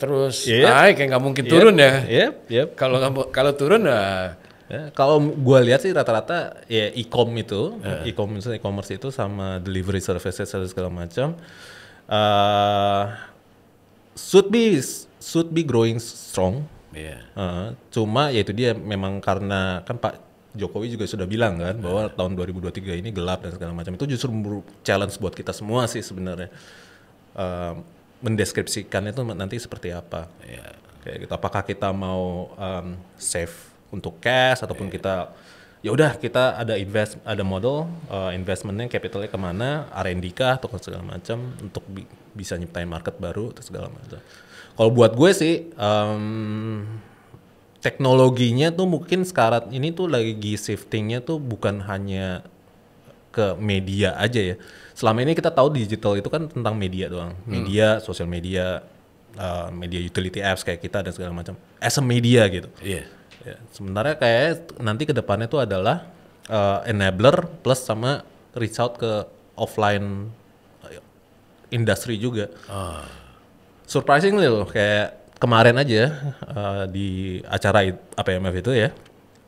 naik, kayak nggak mungkin turun ya. Kalau turun ya. Kalau gue lihat sih rata-rata ya e-commerce itu sama delivery services segala macam. Should be growing strong. Cuma ya itu dia, memang karena kan Pak Jokowi juga sudah bilang kan bahwa tahun 2023 ini gelap dan segala macam. Itu justru challenge buat kita semua sih sebenarnya. Mendeskripsikannya itu nanti seperti apa. Kayak gitu. Apakah kita mau save untuk cash ataupun kita ya udah kita ada model investmentnya, capitalnya kemana, R&D kah atau segala macam untuk bisa nyiptain market baru atau segala macam. Kalau buat gue sih teknologinya tuh mungkin sekarang ini tuh lagi shiftingnya tuh bukan hanya ke media aja ya. Selama ini kita tahu digital itu kan tentang media doang, media, sosial media, media utility apps kayak kita dan segala macam. As a media gitu. Ya, sementara kayak nanti ke depannya itu adalah enabler plus sama reach out ke offline industri juga. Surprisingly loh, kayak kemarin aja di acara APMF itu ya,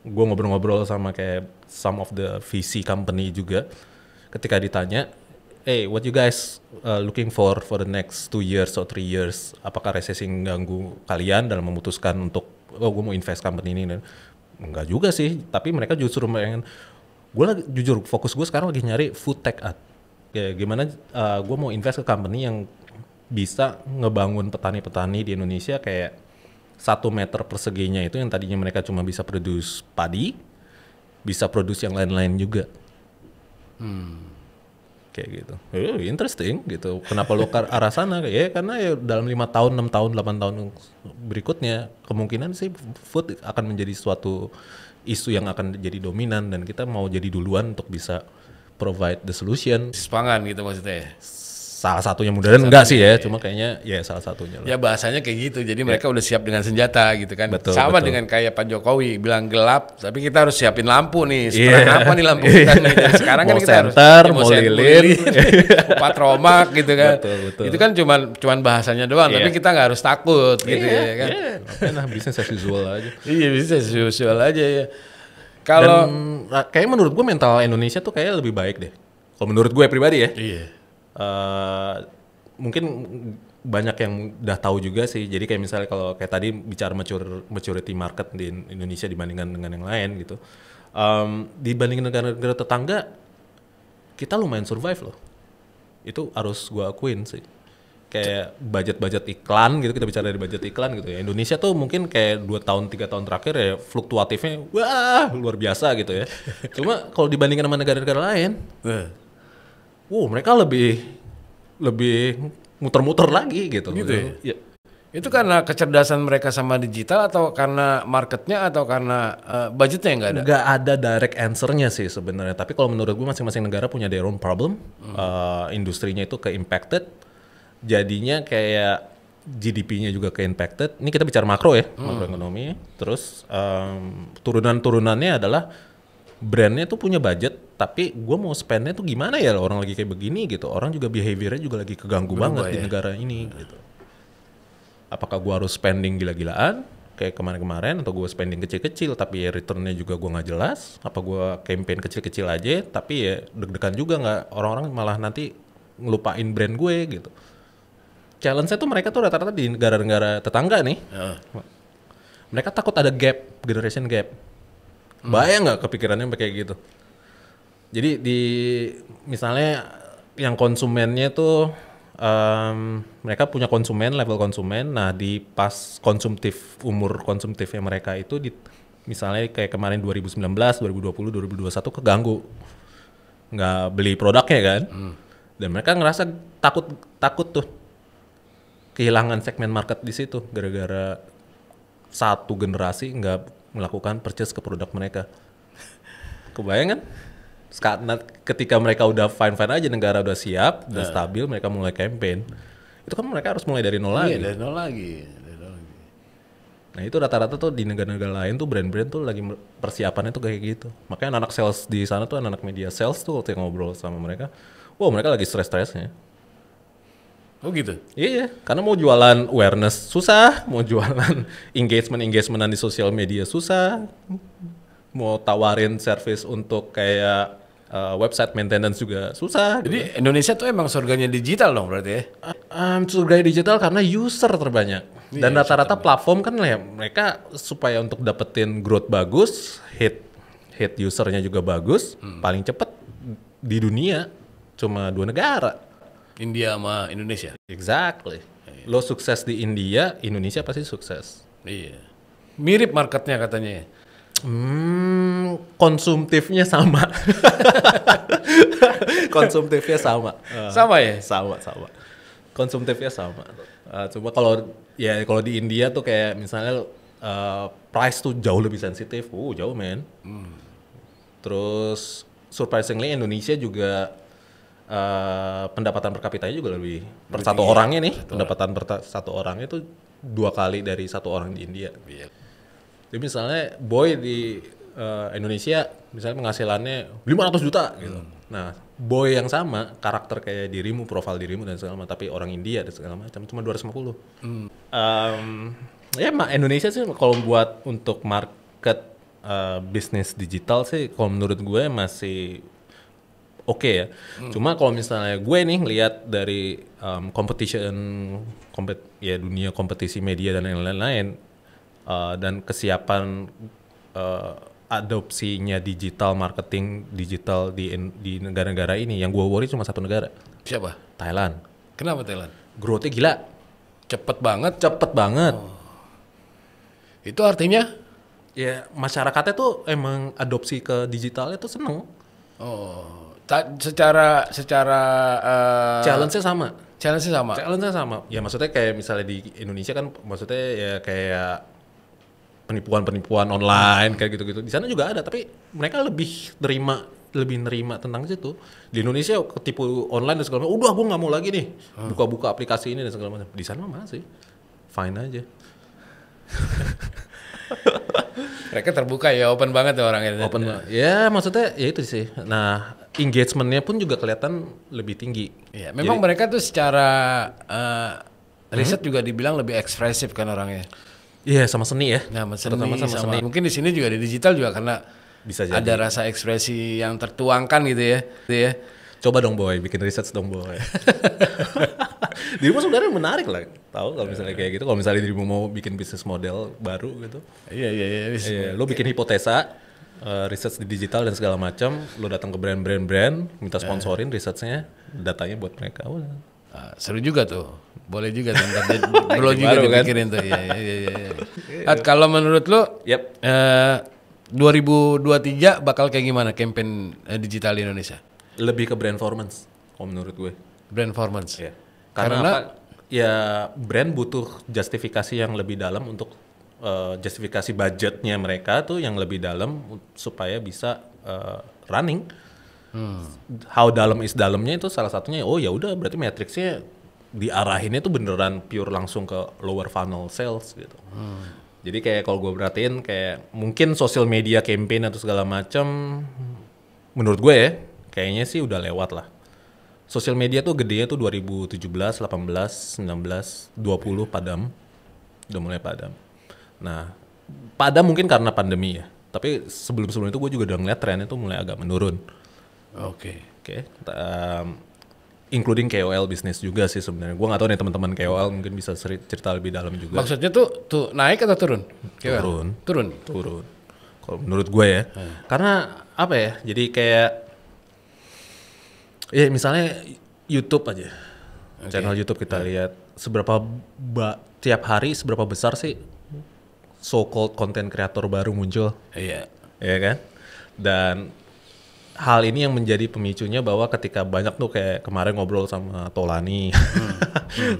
gue ngobrol-ngobrol sama kayak some of the VC company juga. Ketika ditanya, hey, what you guys looking for the next 2 years or 3 years? Apakah resesi ganggu kalian dalam memutuskan untuk gue mau invest company ini? Enggak juga sih, tapi mereka justru pengen, jujur fokus gue sekarang lagi nyari food tech art. Kayak gimana gue mau invest ke company yang bisa ngebangun petani-petani di Indonesia kayak 1 meter perseginya itu yang tadinya mereka cuma bisa produce padi, bisa produce yang lain-lain juga. Kayak gitu. Interesting gitu. Kenapa lo ke arah sana? Ya karena ya dalam 5 tahun, 6 tahun, 8 tahun berikutnya kemungkinan sih food akan menjadi suatu isu yang akan jadi dominan dan kita mau jadi duluan untuk bisa provide the solution. Pangan gitu maksudnya ya? Salah satunya mudah-mudahan enggak sih ya, cuma kayaknya ya salah satunya lah. Ya bahasanya kayak gitu, jadi mereka udah siap dengan senjata gitu kan. Betul, sama betul. dengan kayak Pak Jokowi bilang gelap, tapi kita harus siapin lampu nih. Sekarang apa nih lampu kita nih? Dari sekarang kan Mau kita senter, harus mau lilin, mau patromak gitu kan. Betul. Itu kan cuman bahasanya doang, tapi kita nggak harus takut gitu ya kan. Ngapain lah, bisnis as usual aja. Iya bisa usual aja ya. Kalau Kayak menurut gue mental Indonesia tuh kayak lebih baik deh. Kalau menurut gue pribadi ya. iya. Mungkin banyak yang udah tahu juga sih. Jadi kayak misalnya kalau kayak tadi bicara maturity market di Indonesia dibandingkan dengan yang lain gitu. Dibandingin negara-negara tetangga, kita lumayan survive loh. Itu harus gue akuin sih. Kayak budget iklan gitu, kita bicara dari budget iklan gitu ya. Indonesia tuh mungkin kayak 2 tahun 3 tahun terakhir ya fluktuatifnya wah luar biasa gitu ya. Cuma kalau dibandingkan sama negara-negara lain, mereka lebih muter-muter lagi gitu. Gitu ya? Ya. Itu karena kecerdasan mereka sama digital atau karena marketnya atau karena budgetnya yang nggak ada? Nggak ada direct answer-nya sih sebenarnya. Tapi kalau menurut gue masing-masing negara punya their own problem. Industrinya itu ke-impacted. Jadinya kayak GDP-nya juga ke-impacted. Ini kita bicara makro ya, makroekonomi. Terus turunan-turunannya adalah brandnya tuh punya budget, tapi gue mau spendnya tuh gimana ya orang lagi kayak begini gitu. Orang juga behaviornya juga lagi keganggu banget di negara ini gitu. Apakah gue harus spending gila-gilaan kayak kemarin-kemarin atau gue spending kecil-kecil tapi ya returnnya juga gue nggak jelas. Apa gue campaign kecil-kecil aja tapi ya deg-degan juga nggak, orang-orang malah nanti ngelupain brand gue gitu. Challenge-nya tuh mereka tuh rata-rata di negara-negara tetangga nih. Mereka takut ada gap, generation gap. Bayang nggak kepikirannya kayak gitu? Jadi di misalnya yang konsumennya tuh mereka punya konsumen, level konsumen. Nah di pas umur konsumtifnya mereka itu misalnya kayak kemarin 2019, 2020, 2021 keganggu, nggak beli produknya kan? Dan mereka ngerasa takut tuh kehilangan segmen market di situ gara-gara satu generasi nggak melakukan purchase ke produk mereka. Kebayang kan? Ketika mereka udah fine aja, negara udah siap, udah stabil, mereka mulai campaign. Itu kan mereka harus mulai dari nol lagi. Iya, dari nol lagi. Nah itu rata-rata tuh di negara-negara lain tuh brand-brand tuh lagi persiapannya tuh kayak gitu. Makanya anak sales di sana tuh anak media sales tuh waktu ngobrol sama mereka, mereka lagi stres-stresnya. Oh gitu? Iya, karena mau jualan awareness susah, mau jualan engagementan di sosial media susah, mau tawarin service untuk kayak website maintenance juga susah. Jadi Indonesia tuh emang surganya digital dong berarti ya? Surga digital karena user terbanyak. Dan rata-rata platform kan ya mereka supaya untuk dapetin growth bagus, hit usernya juga bagus, paling cepet di dunia cuma 2 negara. India sama Indonesia. Exactly. Lo sukses di India, Indonesia pasti sukses. Iya. Mirip marketnya katanya ya. Konsumtifnya sama. Konsumtifnya sama. Sama ya? Sama. Konsumtifnya sama. Cuma kalau di India tuh kayak misalnya price tuh jauh lebih sensitif. Jauh men. Terus surprisingly Indonesia juga pendapatan per kapitanya juga lebih per satu orangnya nih, pendapatan per satu orangnya itu 2 kali dari 1 orang di India. Jadi misalnya boy di Indonesia misalnya penghasilannya 500 juta gitu. Nah, boy yang sama karakter kayak dirimu, profil dirimu dan segala macam, tapi orang India dan segala macam cuma 250. Ya Indonesia sih kalau buat untuk market bisnis digital sih kalau menurut gue masih oke ya. Cuma kalau misalnya gue nih lihat dari dunia kompetisi media dan yang lain-lain dan kesiapan adopsinya digital marketing digital di negara-negara ini, yang gue worry cuma 1 negara. Siapa? Thailand. Kenapa Thailand? Growth-nya gila. Cepet banget. Cepet banget. Itu artinya? Ya masyarakatnya tuh emang adopsi ke digitalnya tuh seneng. Oh, secara Challenge-nya sama. challenge-nya sama. Challenge-nya sama. Ya maksudnya kayak misalnya di Indonesia kan maksudnya ya kayak penipuan-penipuan online kayak gitu-gitu. Di sana juga ada, tapi mereka lebih nerima tentang situ. Di Indonesia ketipu online dan segala macam, udah gue nggak mau lagi nih buka-buka aplikasi ini dan segala macam. Di sana masih fine aja. Mereka terbuka ya, open banget ya orangnya. Open banget. Ya maksudnya ya itu sih. Nah engagement-nya pun juga kelihatan lebih tinggi. Iya, memang mereka tuh secara riset juga dibilang lebih ekspresif kan orangnya. Iya sama seni ya. Nah, Terutama sama seni. mungkin di sini juga di digital juga karena Bisa jadi. ada rasa ekspresi yang tertuangkan gitu ya. Gitu ya. Coba dong boy, bikin research dong boy. Dirimu sebenarnya menarik lah, tahu kalau misalnya kayak gitu. Kalau misalnya dirimu mau bikin bisnis model baru gitu, Iya. iya, lo bikin hipotesa, research di digital dan segala macam, lo datang ke brand, minta sponsorin researchnya, datanya buat mereka. Udah. Seru juga tuh. Boleh juga tuh. Perlu juga baru, kan? dipikirin tuh. Iya. At, kalau menurut lo, Yep. 2023 bakal kayak gimana campaign digital di Indonesia? Lebih ke brand performance, kalau menurut gue. Brand performance. Iya. Karena apa? Ya brand butuh justifikasi yang lebih dalam untuk justifikasi budgetnya mereka tuh yang lebih dalam supaya bisa running. How dalam is dalamnya itu salah satunya. Oh ya udah berarti matriksnya diarahinnya tuh beneran pure langsung ke lower funnel sales gitu. Jadi kayak kalau gue perhatiin kayak mungkin social media campaign atau segala macam, menurut gue ya kayaknya sih udah lewat lah. Sosial media tuh gedenya tuh 2017, 18, 19, 20 padam. Udah mulai padam. Nah, padam mungkin karena pandemi ya. Tapi sebelum-sebelum itu gue juga udah ngeliat trennya tuh mulai agak menurun. Oke. Including KOL bisnis juga sih sebenarnya. Gue gak tahu nih teman-teman KOL mungkin bisa cerita lebih dalam juga. Maksudnya tuh naik atau turun? Turun. Kalau menurut gue ya. Karena apa ya? Jadi kayak ya misalnya YouTube aja. Channel YouTube kita lihat tiap hari seberapa besar sih so called content creator baru muncul. Iya. Ya kan? Dan hal ini yang menjadi pemicunya bahwa ketika banyak tuh kayak kemarin ngobrol sama Tolani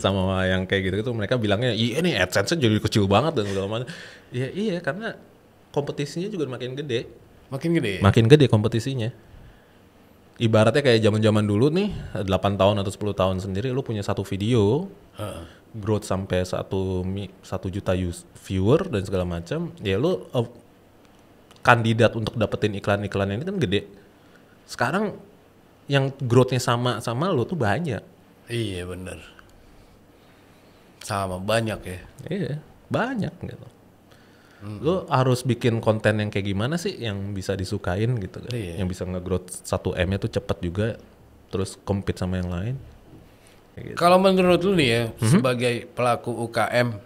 sama yang kayak gitu mereka bilangnya iya nih AdSense jadi kecil banget dan segala macam. Iya karena kompetisinya juga makin gede. Makin gede kompetisinya. Ibaratnya kayak zaman-zaman dulu nih 8 tahun atau 10 tahun sendiri lu punya satu video growth sampai 1 juta viewer dan segala macam ya lu kandidat untuk dapetin iklan-iklan ini kan gede. Sekarang yang growth-nya sama lu tuh banyak. Iya bener. Sama banyak ya. Iya banyak gitu. Lu harus bikin konten yang kayak gimana sih yang bisa disukain gitu kan. Iya. Yang bisa nge-growth 1M-nya tuh cepet juga. Terus compete sama yang lain. Gitu. Kalau menurut lu nih ya, sebagai pelaku UKM,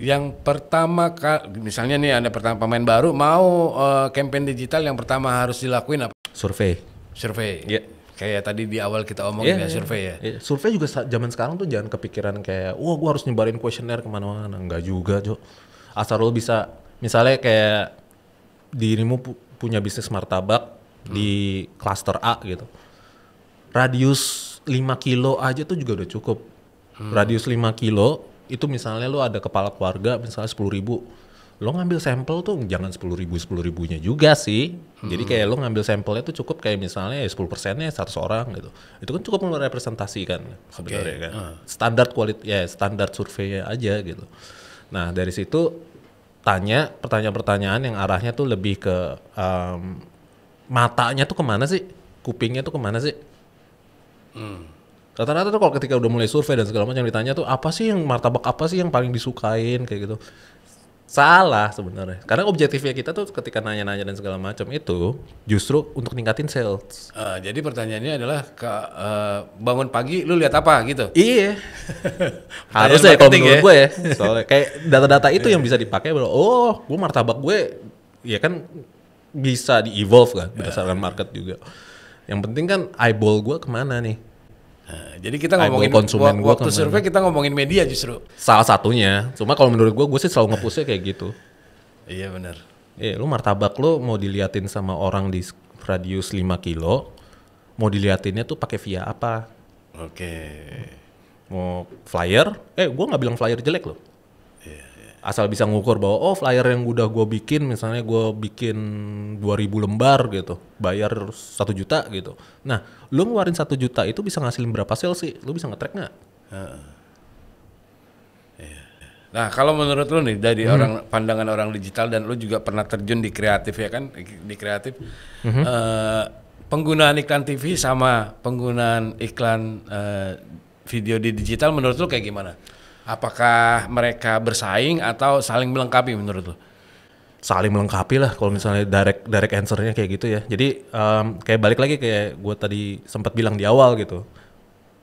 yang pertama misalnya nih ada pemain baru mau campaign digital yang pertama harus dilakuin apa? Survei. Iya. Kayak tadi di awal kita omongin survei ya. Survei juga zaman sekarang tuh jangan kepikiran kayak, wah gue harus nyebarin kuesioner kemana-mana. Enggak juga, Jo. Asal lo bisa, misalnya kayak dirimu punya bisnis martabak di klaster A gitu. Radius 5 kilo aja tuh juga udah cukup. Radius 5 kilo, itu misalnya lo ada kepala keluarga, misalnya 10.000. Lo ngambil sampel tuh jangan 10.000-10.000-nya juga sih. Jadi kayak lo ngambil sampelnya tuh cukup kayak misalnya 10%-nya 100 orang gitu. Itu kan cukup merepresentasikan sebenarnya kan. Standar standar survei aja gitu. Nah, dari situ tanya pertanyaan-pertanyaan yang arahnya tuh lebih ke matanya tuh kemana sih? Kupingnya tuh kemana sih? Rata-rata tuh kalau ketika udah mulai survei dan segala macam ditanya tuh apa sih yang martabak apa sih yang paling disukain kayak gitu. Salah sebenarnya. Karena objektifnya kita tuh ketika nanya-nanya dan segala macam itu justru untuk ningkatin sales. Jadi pertanyaannya adalah bangun pagi lu lihat apa gitu? Iya. Harusnya kalau menurut gue ya. Soalnya kayak data-data itu yang bisa dipakai bahwa oh, gue martabak gue ya kan bisa di-evolve kan berdasarkan market juga. Yang penting kan eyeball gue kemana nih? Nah, jadi kita Eyeball ngomongin konsumen gua waktu kemana. survei kita ngomongin media justru. Salah satunya. Cuma kalau menurut gue sih selalu nge-pushnya kayak gitu. Iya benar. Lu martabak lu mau diliatin sama orang di radius 5 kilo, mau diliatinnya tuh pakai via apa? Oke. Mau flyer? Gue nggak bilang flyer jelek loh. Asal bisa ngukur bahwa flyer yang udah gue bikin, misalnya gue bikin 2.000 lembar gitu, bayar 1 juta gitu. Nah, lu ngeluarin 1 juta itu bisa ngasilin berapa sales sih? Lu bisa nge-track nggak? Nah, kalau menurut lu nih dari pandangan orang digital dan lu juga pernah terjun di kreatif ya kan, di kreatif, penggunaan iklan TV sama penggunaan iklan video di digital menurut lu kayak gimana? Apakah mereka bersaing atau saling melengkapi menurut lu? Saling melengkapi lah kalau misalnya direct answer-nya kayak gitu ya. Jadi kayak balik lagi kayak gue tadi sempat bilang di awal gitu.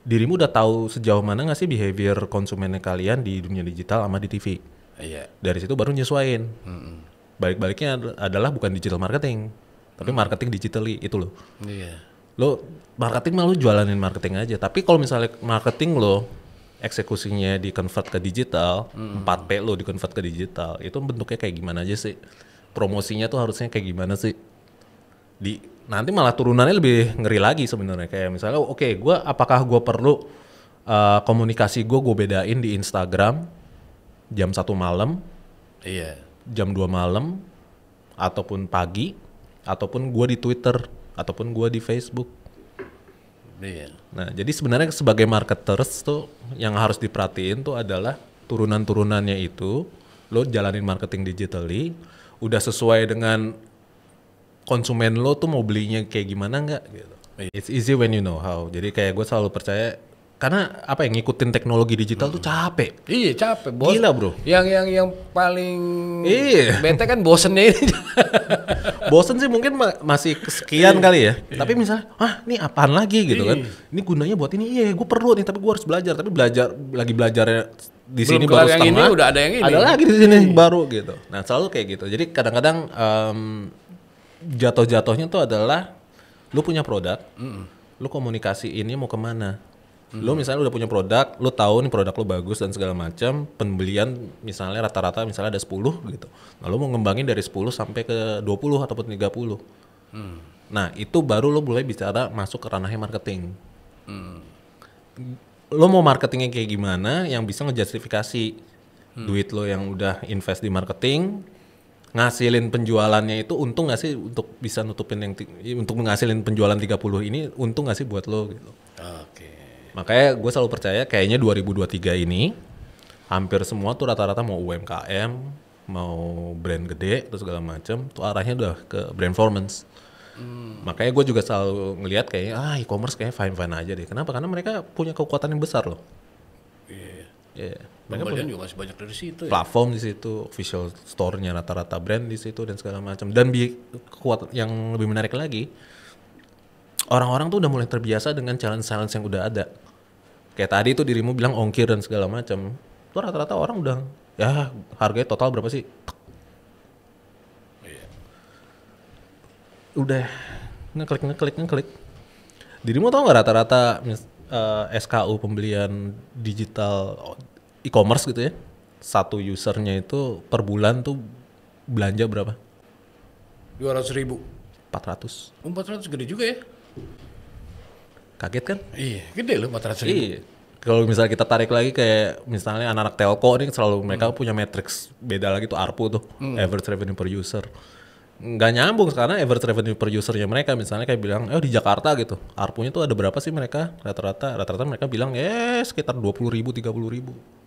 Dirimu udah tahu sejauh mana nggak sih behavior konsumennya kalian di dunia digital sama di TV? Iya. Dari situ baru nyesuaiin. Balik-baliknya adalah bukan digital marketing, tapi marketing digitally itu loh. Iya. Lo marketing mah lo jualanin marketing aja. Tapi kalau misalnya marketing lo eksekusinya di-convert ke digital, 4P lo di-convert ke digital, itu bentuknya kayak gimana aja sih? Promosinya tuh harusnya kayak gimana sih? Nanti malah turunannya lebih ngeri lagi sebenarnya. Kayak misalnya, apakah gue perlu komunikasi gue bedain di Instagram jam 1 malam, Iya. jam 2 malam, ataupun pagi, ataupun gue di Twitter, ataupun gue di Facebook. Iya. Nah, jadi sebenarnya sebagai marketers tuh yang harus diperhatiin tuh adalah turunan-turunannya itu lo jalanin marketing digitally udah sesuai dengan konsumen lo tuh mau belinya kayak gimana nggak gitu. It's easy when you know how. Jadi kayak gue selalu percaya karena apa yang ngikutin teknologi digital tuh capek. Iya capek bos. Gila bro. Yang paling bete kan bosennya ini. Bosen sih mungkin masih kesekian kali ya. Tapi misalnya, ini apaan lagi gitu kan? Ini gunanya buat ini. Iya, gue perlu nih. Tapi gue harus belajar. Tapi belajarnya di sini baru yang setengah. ini udah ada yang ini. Ada lagi di sini baru gitu. Nah selalu kayak gitu. Jadi kadang-kadang jatuh-jatuhnya tuh adalah lu punya produk, lu komunikasi ini mau kemana? Lu misalnya udah punya produk, lu tahu nih produk lu bagus dan segala macam, pembelian misalnya rata-rata misalnya ada 10 gitu. Nah, lu mau ngembangin dari 10 sampai ke 20 ataupun 30. Nah, itu baru lu mulai bicara masuk ke ranahnya marketing. Lu mau marketingnya kayak gimana yang bisa ngejustifikasi duit lo yang udah invest di marketing, ngasilin penjualannya itu untung gak sih untuk bisa nutupin untuk ngasilin penjualan 30 ini untung gak sih buat lo gitu. Oke. Makanya gue selalu percaya kayaknya 2023 ini hampir semua tuh rata-rata mau UMKM, mau brand gede terus segala macam tuh arahnya udah ke brand performance. Makanya gue juga selalu ngelihat kayaknya e-commerce kayaknya fine-fine aja deh. Kenapa? Karena mereka punya kekuatan yang besar loh. Iya. Mereka Pembelian juga masih banyak dari situ ya. Platform di situ, official store-nya rata-rata brand di situ dan segala macam. Dan kuat yang lebih menarik lagi, orang-orang tuh udah mulai terbiasa dengan challenge-challenge yang udah ada. Kayak tadi tuh dirimu bilang ongkir dan segala macam. Tuh rata-rata orang udah, ya harganya total berapa sih? Udah ngeklik. Dirimu tau nggak rata-rata SKU pembelian digital e-commerce gitu ya? Satu usernya itu per bulan tuh belanja berapa? 200.000. 400. 400 gede juga ya? Kaget kan? Iya, gede loh 400.000. Iya. Kalau misalnya kita tarik lagi kayak misalnya anak-anak telco ini selalu mereka punya matriks beda lagi tuh ARPU tuh, average revenue per user. Nggak nyambung karena average revenue per usernya mereka misalnya kayak bilang, di Jakarta gitu, ARPU-nya tuh ada berapa sih mereka? Rata-rata mereka bilang sekitar 20.000, 30.000.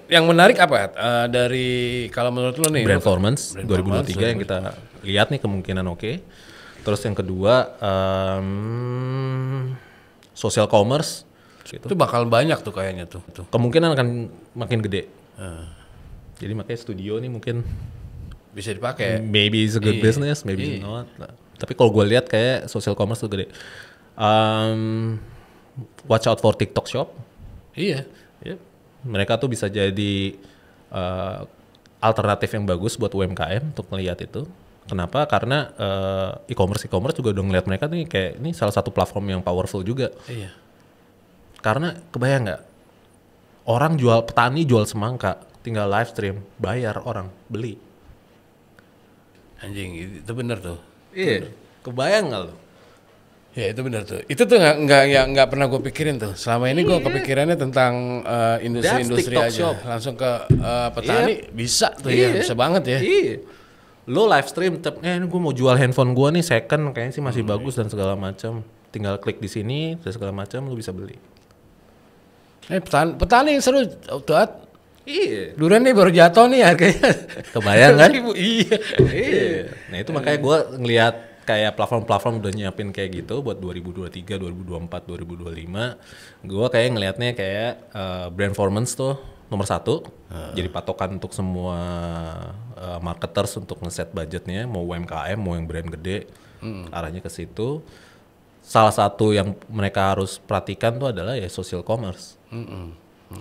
Yang menarik apa dari kalau menurut lo nih? Brand performance 2023 yang kita lihat nih kemungkinan oke. Terus yang kedua social commerce gitu. Itu bakal banyak tuh kayaknya tuh. Kemungkinan akan makin gede. Jadi makanya studio nih mungkin bisa dipakai. maybe it's a good business, maybe not. Tapi kalau gue lihat kayak social commerce tuh gede. Watch out for TikTok Shop. Iya. Mereka tuh bisa jadi alternatif yang bagus buat UMKM untuk melihat itu. Kenapa? Karena e-commerce juga udah ngeliat mereka nih kayak ini salah satu platform yang powerful juga. Iya. Karena kebayang nggak, petani jual semangka, tinggal live stream, bayar orang, beli. Anjing, itu bener tuh. Iya, kebayang nggak lo? Ya itu benar tuh. Itu tuh nggak pernah gue pikirin tuh. Selama ini gue kepikirannya tentang industri-industri aja. shop. Langsung ke petani bisa tuh ya, bisa banget ya. Iya. Lo live stream, ini gue mau jual handphone gue nih second, kayaknya sih masih bagus dan segala macam. Tinggal klik di sini dan segala macam, lo bisa beli. Petani seru tuh. Iya. Durian nih baru jatuh nih harganya. Kebayang kan? Iya. Nah itu makanya gue ngelihat kayak platform-platform udah nyiapin kayak gitu buat 2023, 2024, 2025. Gue kayak ngelihatnya kayak brand performance tuh nomor 1. Jadi patokan untuk semua marketers untuk ngeset budgetnya, mau UMKM, mau yang brand gede, arahnya ke situ. Salah satu yang mereka harus perhatikan tuh adalah ya social commerce.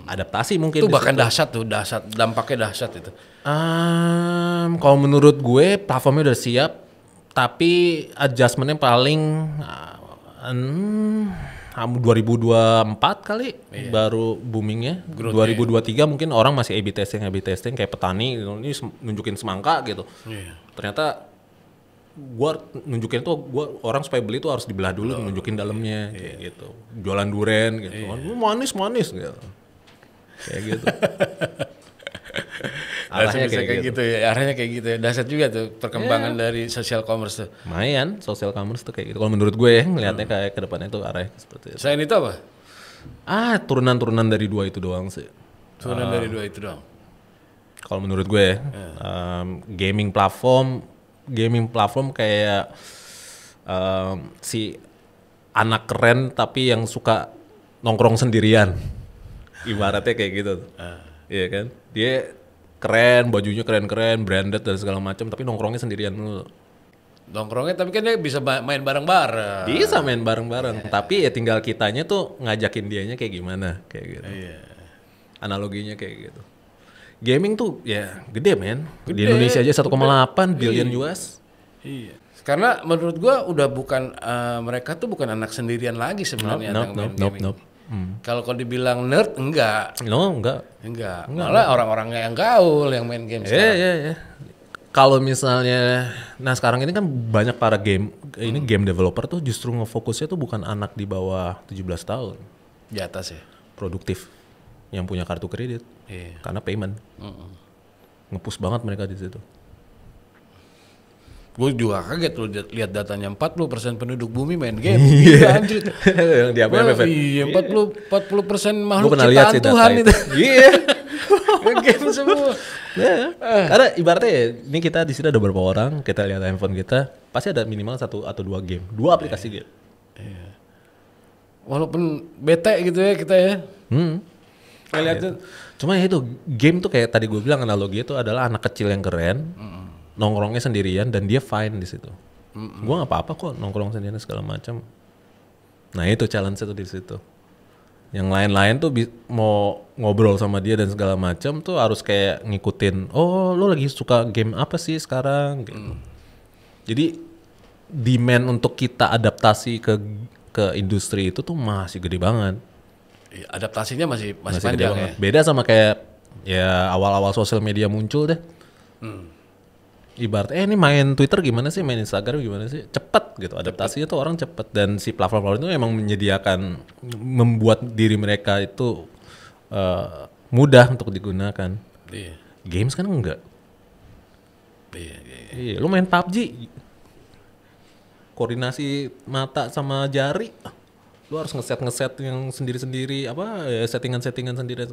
Adaptasi mungkin itu bahkan dahsyat dampaknya dahsyat itu. Kalau menurut gue platformnya udah siap, tapi adjustmentnya paling 2024 kali baru boomingnya. 2023 mungkin orang masih A/B testing kayak petani ini nunjukin semangka gitu. Ternyata gua nunjukin tuh orang supaya beli tuh harus dibelah dulu, nunjukin dalamnya kayak gitu. Jualan durian gitu. Manis gitu. Kayak gitu. Arahnya kayak gitu ya. Arahnya kayak gitu ya. Dahsyat juga tuh perkembangan dari social commerce tuh. Lumayan, social commerce tuh kayak gitu. Kalau menurut gue ya, ngelihatnya kayak ke depannya tuh arahnya seperti itu. Selain itu apa? Turunan-turunan dari 2 itu doang sih. Turunan dari 2 itu doang. Kalau menurut gue gaming platform kayak si anak keren tapi yang suka nongkrong sendirian. Ibaratnya kayak gitu. Iya kan? Dia keren, bajunya keren-keren, branded dan segala macam, tapi nongkrongnya sendirian dulu. Nongkrongnya tapi kan dia bisa main bareng-bareng. Bisa main bareng-bareng, tapi ya tinggal kitanya tuh ngajakin dianya kayak gimana, kayak gitu. Analoginya kayak gitu. Gaming tuh ya gede men. Di Indonesia aja 1,8 billion US. Iya. Karena menurut gua udah bukan mereka tuh bukan anak sendirian lagi sebenarnya yang main gaming. Kalau dibilang nerd enggak. Enggak. Malah orang-orangnya yang gaul yang main game sekarang. Iya. Kalau misalnya sekarang ini kan banyak para game developer tuh justru ngefokusnya tuh bukan anak di bawah 17 tahun. Di atas ya. Produktif yang punya kartu kredit. Karena payment. Nge-push banget mereka di situ. Gue juga kaget loh lihat datanya 40% penduduk bumi main game. Iya anjir. Yang di apa? Iya, 40% makhluk ciptaan Tuhan itu. Iya. Game semua. Karena ibaratnya ya, ini kita di sini ada beberapa orang, kita lihat handphone kita, pasti ada minimal 1 atau 2 game, 2 aplikasi game. Walaupun bete gitu ya kita ya. Lihatnya. Cuma ya itu game tuh kayak tadi gue bilang analogi itu adalah anak kecil yang keren. Nongkrongnya sendirian dan dia fine di situ. Gue nggak apa-apa kok nongkrong sendirian segala macam. Nah itu challenge itu di situ. Yang lain-lain tuh mau ngobrol sama dia dan segala macam tuh harus kayak ngikutin. Oh lo lagi suka game apa sih sekarang? Gitu. Jadi demand untuk kita adaptasi ke industri itu tuh masih gede banget. Adaptasinya masih panjang gede ya. banget. Beda sama kayak ya awal-awal sosial media muncul deh. Ibarat ini main Twitter gimana sih, main Instagram gimana sih, cepet gitu adaptasinya tuh orang cepet dan si platform itu emang menyediakan membuat diri mereka itu mudah untuk digunakan. Games kan enggak. Iya, lu main PUBG koordinasi mata sama jari, lu harus ngeset yang sendiri-sendiri settingan sendiri.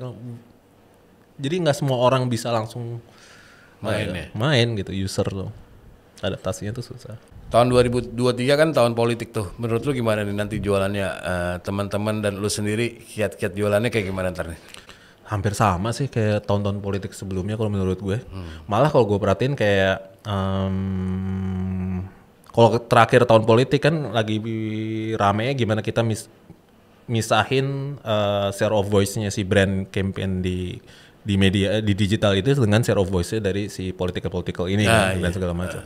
Jadi nggak semua orang bisa langsung main gitu, user tuh adaptasinya tuh susah. Tahun 2023 kan tahun politik tuh. Menurut lu gimana nih nanti jualannya teman-teman dan lu sendiri kiat-kiat jualannya kayak gimana ntar nih? Hampir sama sih kayak tahun-tahun politik sebelumnya kalau menurut gue. Malah kalau gue perhatiin kayak kalau terakhir tahun politik kan lagi rame gimana kita misahin share of voice-nya si brand campaign di media di digital itu dengan share of voice-nya dari si political ini dan segala macam.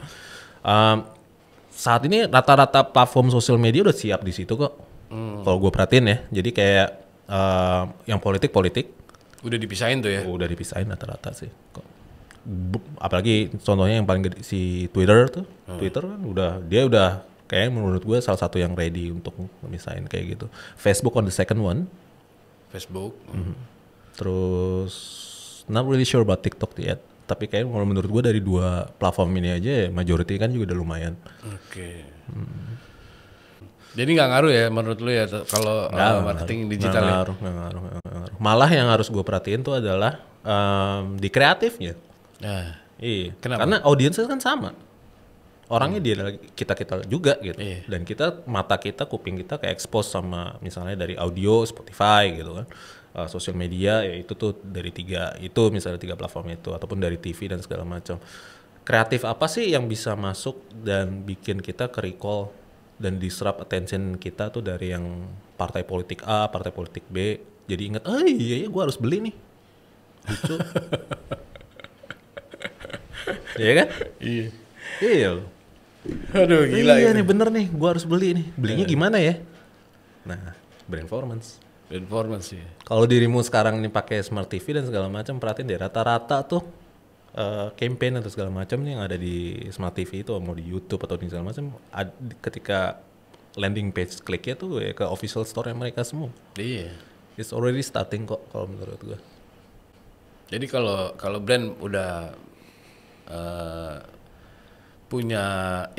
Saat ini rata-rata platform sosial media udah siap di situ kok. Kalau gue perhatiin ya, jadi kayak yang politik Udah dipisahin tuh ya. udah dipisahin rata-rata sih. Apalagi contohnya yang paling gede si Twitter tuh. Twitter kan dia udah kayak menurut gue salah satu yang ready untuk misahin kayak gitu. Facebook on the second one. Facebook. Terus not really sure about TikTok yet. Tapi kayak kalau menurut gue dari 2 platform ini aja majority kan juga udah lumayan. Oke. Jadi nggak ngaruh ya menurut lu ya kalau marketing digital ya? Nggak ngaruh. Malah yang harus gue perhatiin tuh adalah di kreatifnya. Nah, Iya. kenapa? Karena audiensnya kan sama. Orangnya dia kita juga gitu. Iya. Dan mata kita, kuping kita ke expose sama misalnya dari audio, Spotify gitu kan. Sosial media ya itu tuh dari 3 itu misalnya 3 platform itu ataupun dari TV dan segala macam. Kreatif apa sih yang bisa masuk dan bikin kita ke-recall dan disrupt attention kita tuh dari yang partai politik A, partai politik B. Jadi ingat, iya gue harus beli nih. Lucu. Iya kan? Iya. Iya loh. Aduh gila iya ini. nih bener nih, gue harus beli nih. Belinya gimana ya? Nah, brandformance. Performance ya. Kalau dirimu sekarang nih pakai smart TV dan segala macam, perhatiin deh rata-rata tuh campaign atau segala macam nih yang ada di smart TV itu mau di YouTube atau di segala macam, ketika landing page kliknya tuh ya ke official store yang mereka semua. Iya. It's already starting kok kalau menurut gue. Jadi kalau brand udah punya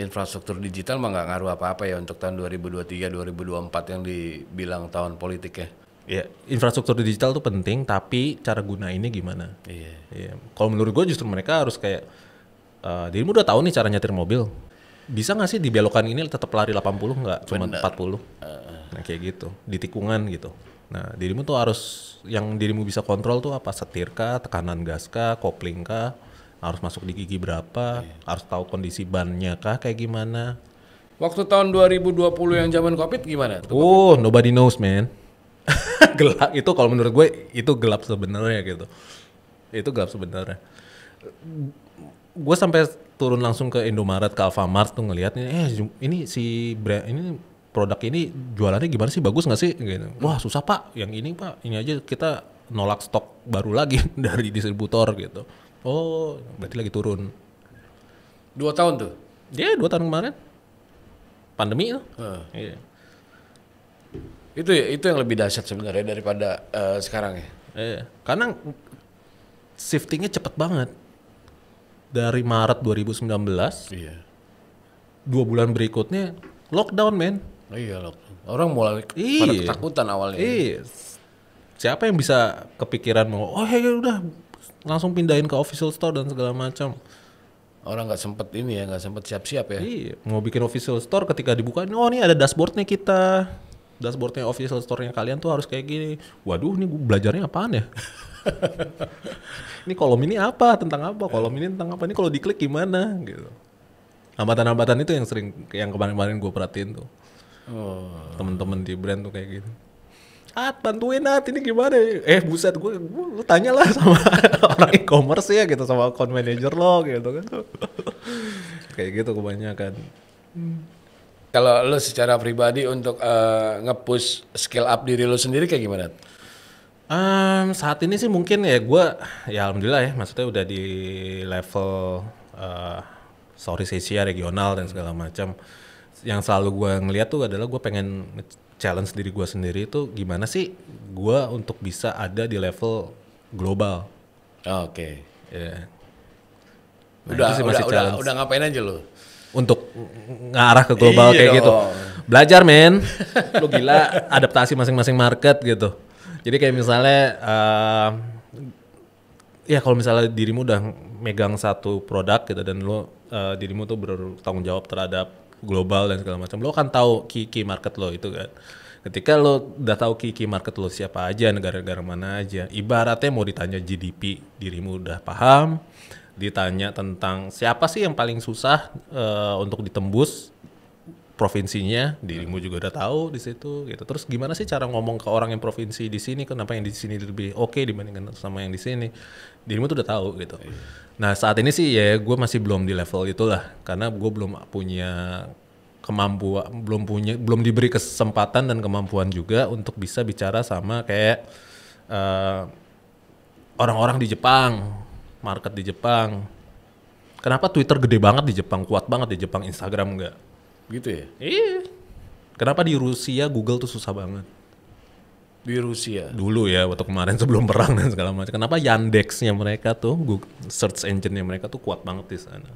infrastruktur digital mah nggak ngaruh apa-apa ya untuk tahun 2023 2024 yang dibilang tahun politik ya. Ya, infrastruktur digital tuh penting, tapi cara gunainnya gimana? Iya. Iya. Kalau menurut gue justru mereka harus kayak, dirimu udah tahu nih cara nyetir mobil, bisa nggak sih di belokan ini tetap lari 80 nggak, cuma 40? Nah kayak gitu, di tikungan gitu. Nah dirimu tuh harus, yang dirimu bisa kontrol tuh apa? Setir kah, tekanan gas kah, kopling kah, harus masuk di gigi berapa, harus tahu kondisi bannya kah kayak gimana. Waktu tahun 2020 yang zaman Covid gimana? Oh, nobody knows man. Gelap itu kalau menurut gue itu gelap sebenarnya gitu. Itu gelap sebenarnya. Gue sampai turun langsung ke Indomaret, ke Alfamart tuh ngelihatnya, ini si brand ini produk ini jualannya gimana sih, bagus nggak sih? Gitu. Wah susah pak, yang ini pak, ini aja kita nolak stok baru lagi dari distributor gitu. Oh berarti lagi turun. 2 tahun tuh? Ya 2 tahun kemarin. Pandemi tuh. Iya. Itu yang lebih dahsyat sebenarnya daripada sekarang ya. Karena shiftingnya cepet banget. Dari Maret 2019, Iya. 2 bulan berikutnya lockdown men. Oh iya loh. Orang mulai pada ketakutan awalnya. Iya. Siapa yang bisa kepikiran mau, oh ya udah langsung pindahin ke official store dan segala macam. Orang nggak sempet ini ya, nggak sempet siap-siap ya. Iya, mau bikin official store ketika dibuka, oh ini ada dashboardnya kita. Dashboardnya official store-nya kalian tuh harus kayak gini. Waduh, ini gue belajarnya apaan ya? Ini kolom ini apa? Tentang apa? Kolom ini tentang apa? Ini kalau diklik gimana? Gitu. Hambatan-hambatan itu yang kemarin-kemarin gue perhatiin tuh. Temen-temen di brand tuh kayak gitu. Bantuin ini gimana? Buset, gue tanya lah sama orang e-commerce ya gitu, sama account manager lo gitu kan. Kayak gitu kebanyakan. Kalau lo secara pribadi untuk nge-push skill up diri lo sendiri kayak gimana? Saat ini sih mungkin ya gue, ya alhamdulillah ya, maksudnya udah di level Southeast Asia regional dan segala macam. Yang selalu gue ngeliat tuh adalah gue pengen challenge diri gue sendiri itu gimana sih gue untuk bisa ada di level global. Oke. Yeah. Nah, udah ngapain aja lo? Untuk ngarah ke global kayak gitu. Belajar men. Lu gila, adaptasi masing-masing market gitu. Jadi kayak misalnya ya kalau misalnya dirimu udah megang satu produk gitu dan lu dirimu tuh bertanggung jawab terhadap global dan segala macam, lo kan tahu key market lo itu kan. Ketika lo udah tahu key market lo siapa aja, negara-negara mana aja, ibaratnya mau ditanya GDP, dirimu udah paham. Ditanya tentang siapa sih yang paling susah untuk ditembus provinsinya, dirimu juga udah tahu di situ gitu. Terus gimana sih cara ngomong ke orang yang provinsi di sini, kenapa yang di sini lebih oke dibandingkan sama yang di sini, dirimu tuh udah tahu gitu. Nah saat ini sih ya gue masih belum di level itulah, karena gue belum punya belum diberi kesempatan dan kemampuan juga untuk bisa bicara sama kayak orang-orang di Jepang, market di Jepang. Kenapa Twitter gede banget di Jepang, kuat banget di Jepang, Instagram enggak? Gitu ya? Iya. Kenapa di Rusia Google tuh susah banget? Di Rusia. Dulu ya, waktu kemarin sebelum perang dan segala macam. Kenapa Yandex-nya mereka tuh, Google, search engine-nya mereka tuh kuat banget di sana?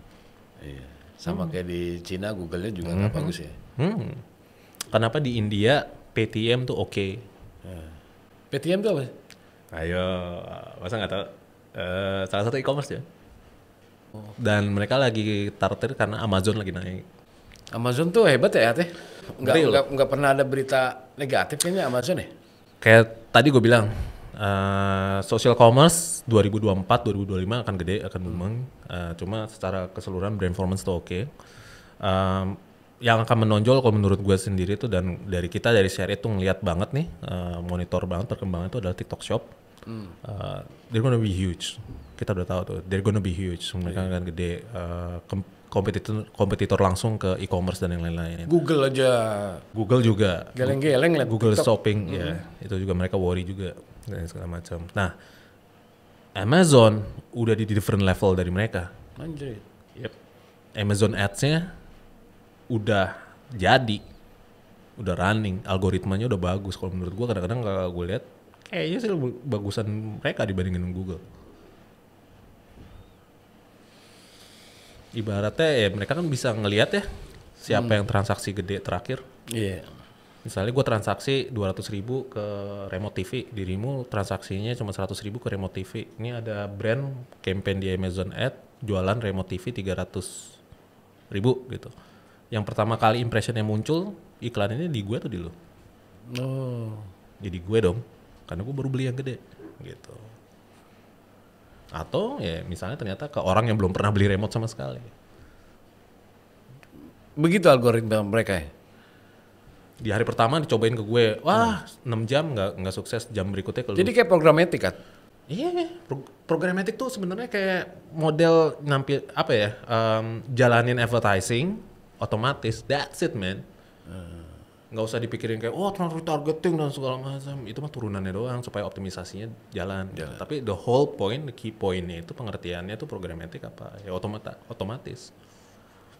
Iya. Sama kayak di Cina, Google-nya juga nggak bagus ya. Kenapa di India PTM tuh oke? PTM tuh apa? Ayo, masa nggak tahu? Salah satu e-commerce ya. Dan mereka lagi target karena Amazon lagi naik. Amazon tuh hebat ya, Teh? Ngeri loh. Nggak pernah ada berita negatif kayaknya Amazon ya? Kayak tadi gue bilang, social commerce 2024-2025 akan gede, akan booming. Cuma secara keseluruhan brand performance tuh oke. Yang akan menonjol kalau menurut gue sendiri tuh, dan dari kita dari share itu ngeliat banget nih, monitor banget perkembangan itu adalah TikTok Shop. They're gonna be huge. Kita udah tahu tuh, they're gonna be huge. Mereka akan gede. Kompetitor langsung ke e-commerce dan yang lain-lain. Google aja. Google juga. Geleng-geleng liat Google TikTok. Shopping, ya. Itu juga mereka worry juga dan segala macam. Nah, Amazon udah di different level dari mereka. Anjir. Yep. Amazon Ads-nya udah jadi, udah running, algoritmanya udah bagus. Kalau menurut gue kadang-kadang kalau gue lihat kayaknya sih lebih bagusan mereka dibandingin Google. Ibaratnya ya mereka kan bisa ngelihat ya siapa yang transaksi gede terakhir. Iya. Misalnya gue transaksi 200.000 ke remote TV, dirimu transaksinya cuma 100.000 ke remote TV. Ini ada brand campaign di Amazon Ad jualan remote TV 300.000 gitu. Yang pertama kali impression yang muncul iklan ini di gue tuh di lo. Oh. Jadi gue dong, karena gue baru beli yang gede gitu. Atau ya misalnya ternyata ke orang yang belum pernah beli remote sama sekali. Begitu algoritma mereka ya? Di hari pertama dicobain ke gue, wah 6 jam nggak sukses, jam berikutnya ke lu. Jadi kayak programmatic kan? Iya, programmatic tuh sebenarnya kayak model nampil apa ya, jalanin advertising otomatis, that's it man. Nggak usah dipikirin kayak targeting dan segala macam, itu mah turunannya doang supaya optimisasinya jalan. Tapi the whole point, the key pointnya itu pengertiannya tuh programmatic apa ya, otomatis.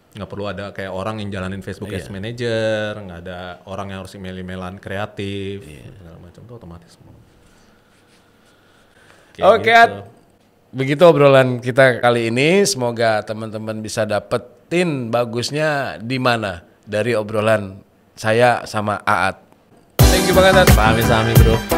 Nggak perlu ada kayak orang yang jalanin Facebook Ads Manager, nggak ada orang yang harus email-emailan kreatif, segala macam itu otomatis semua. Oke, gitu. Begitu obrolan kita kali ini. Semoga teman-teman bisa dapetin bagusnya di mana dari obrolan saya sama Aat. Thank you banget, Aat. Sami-sami bro.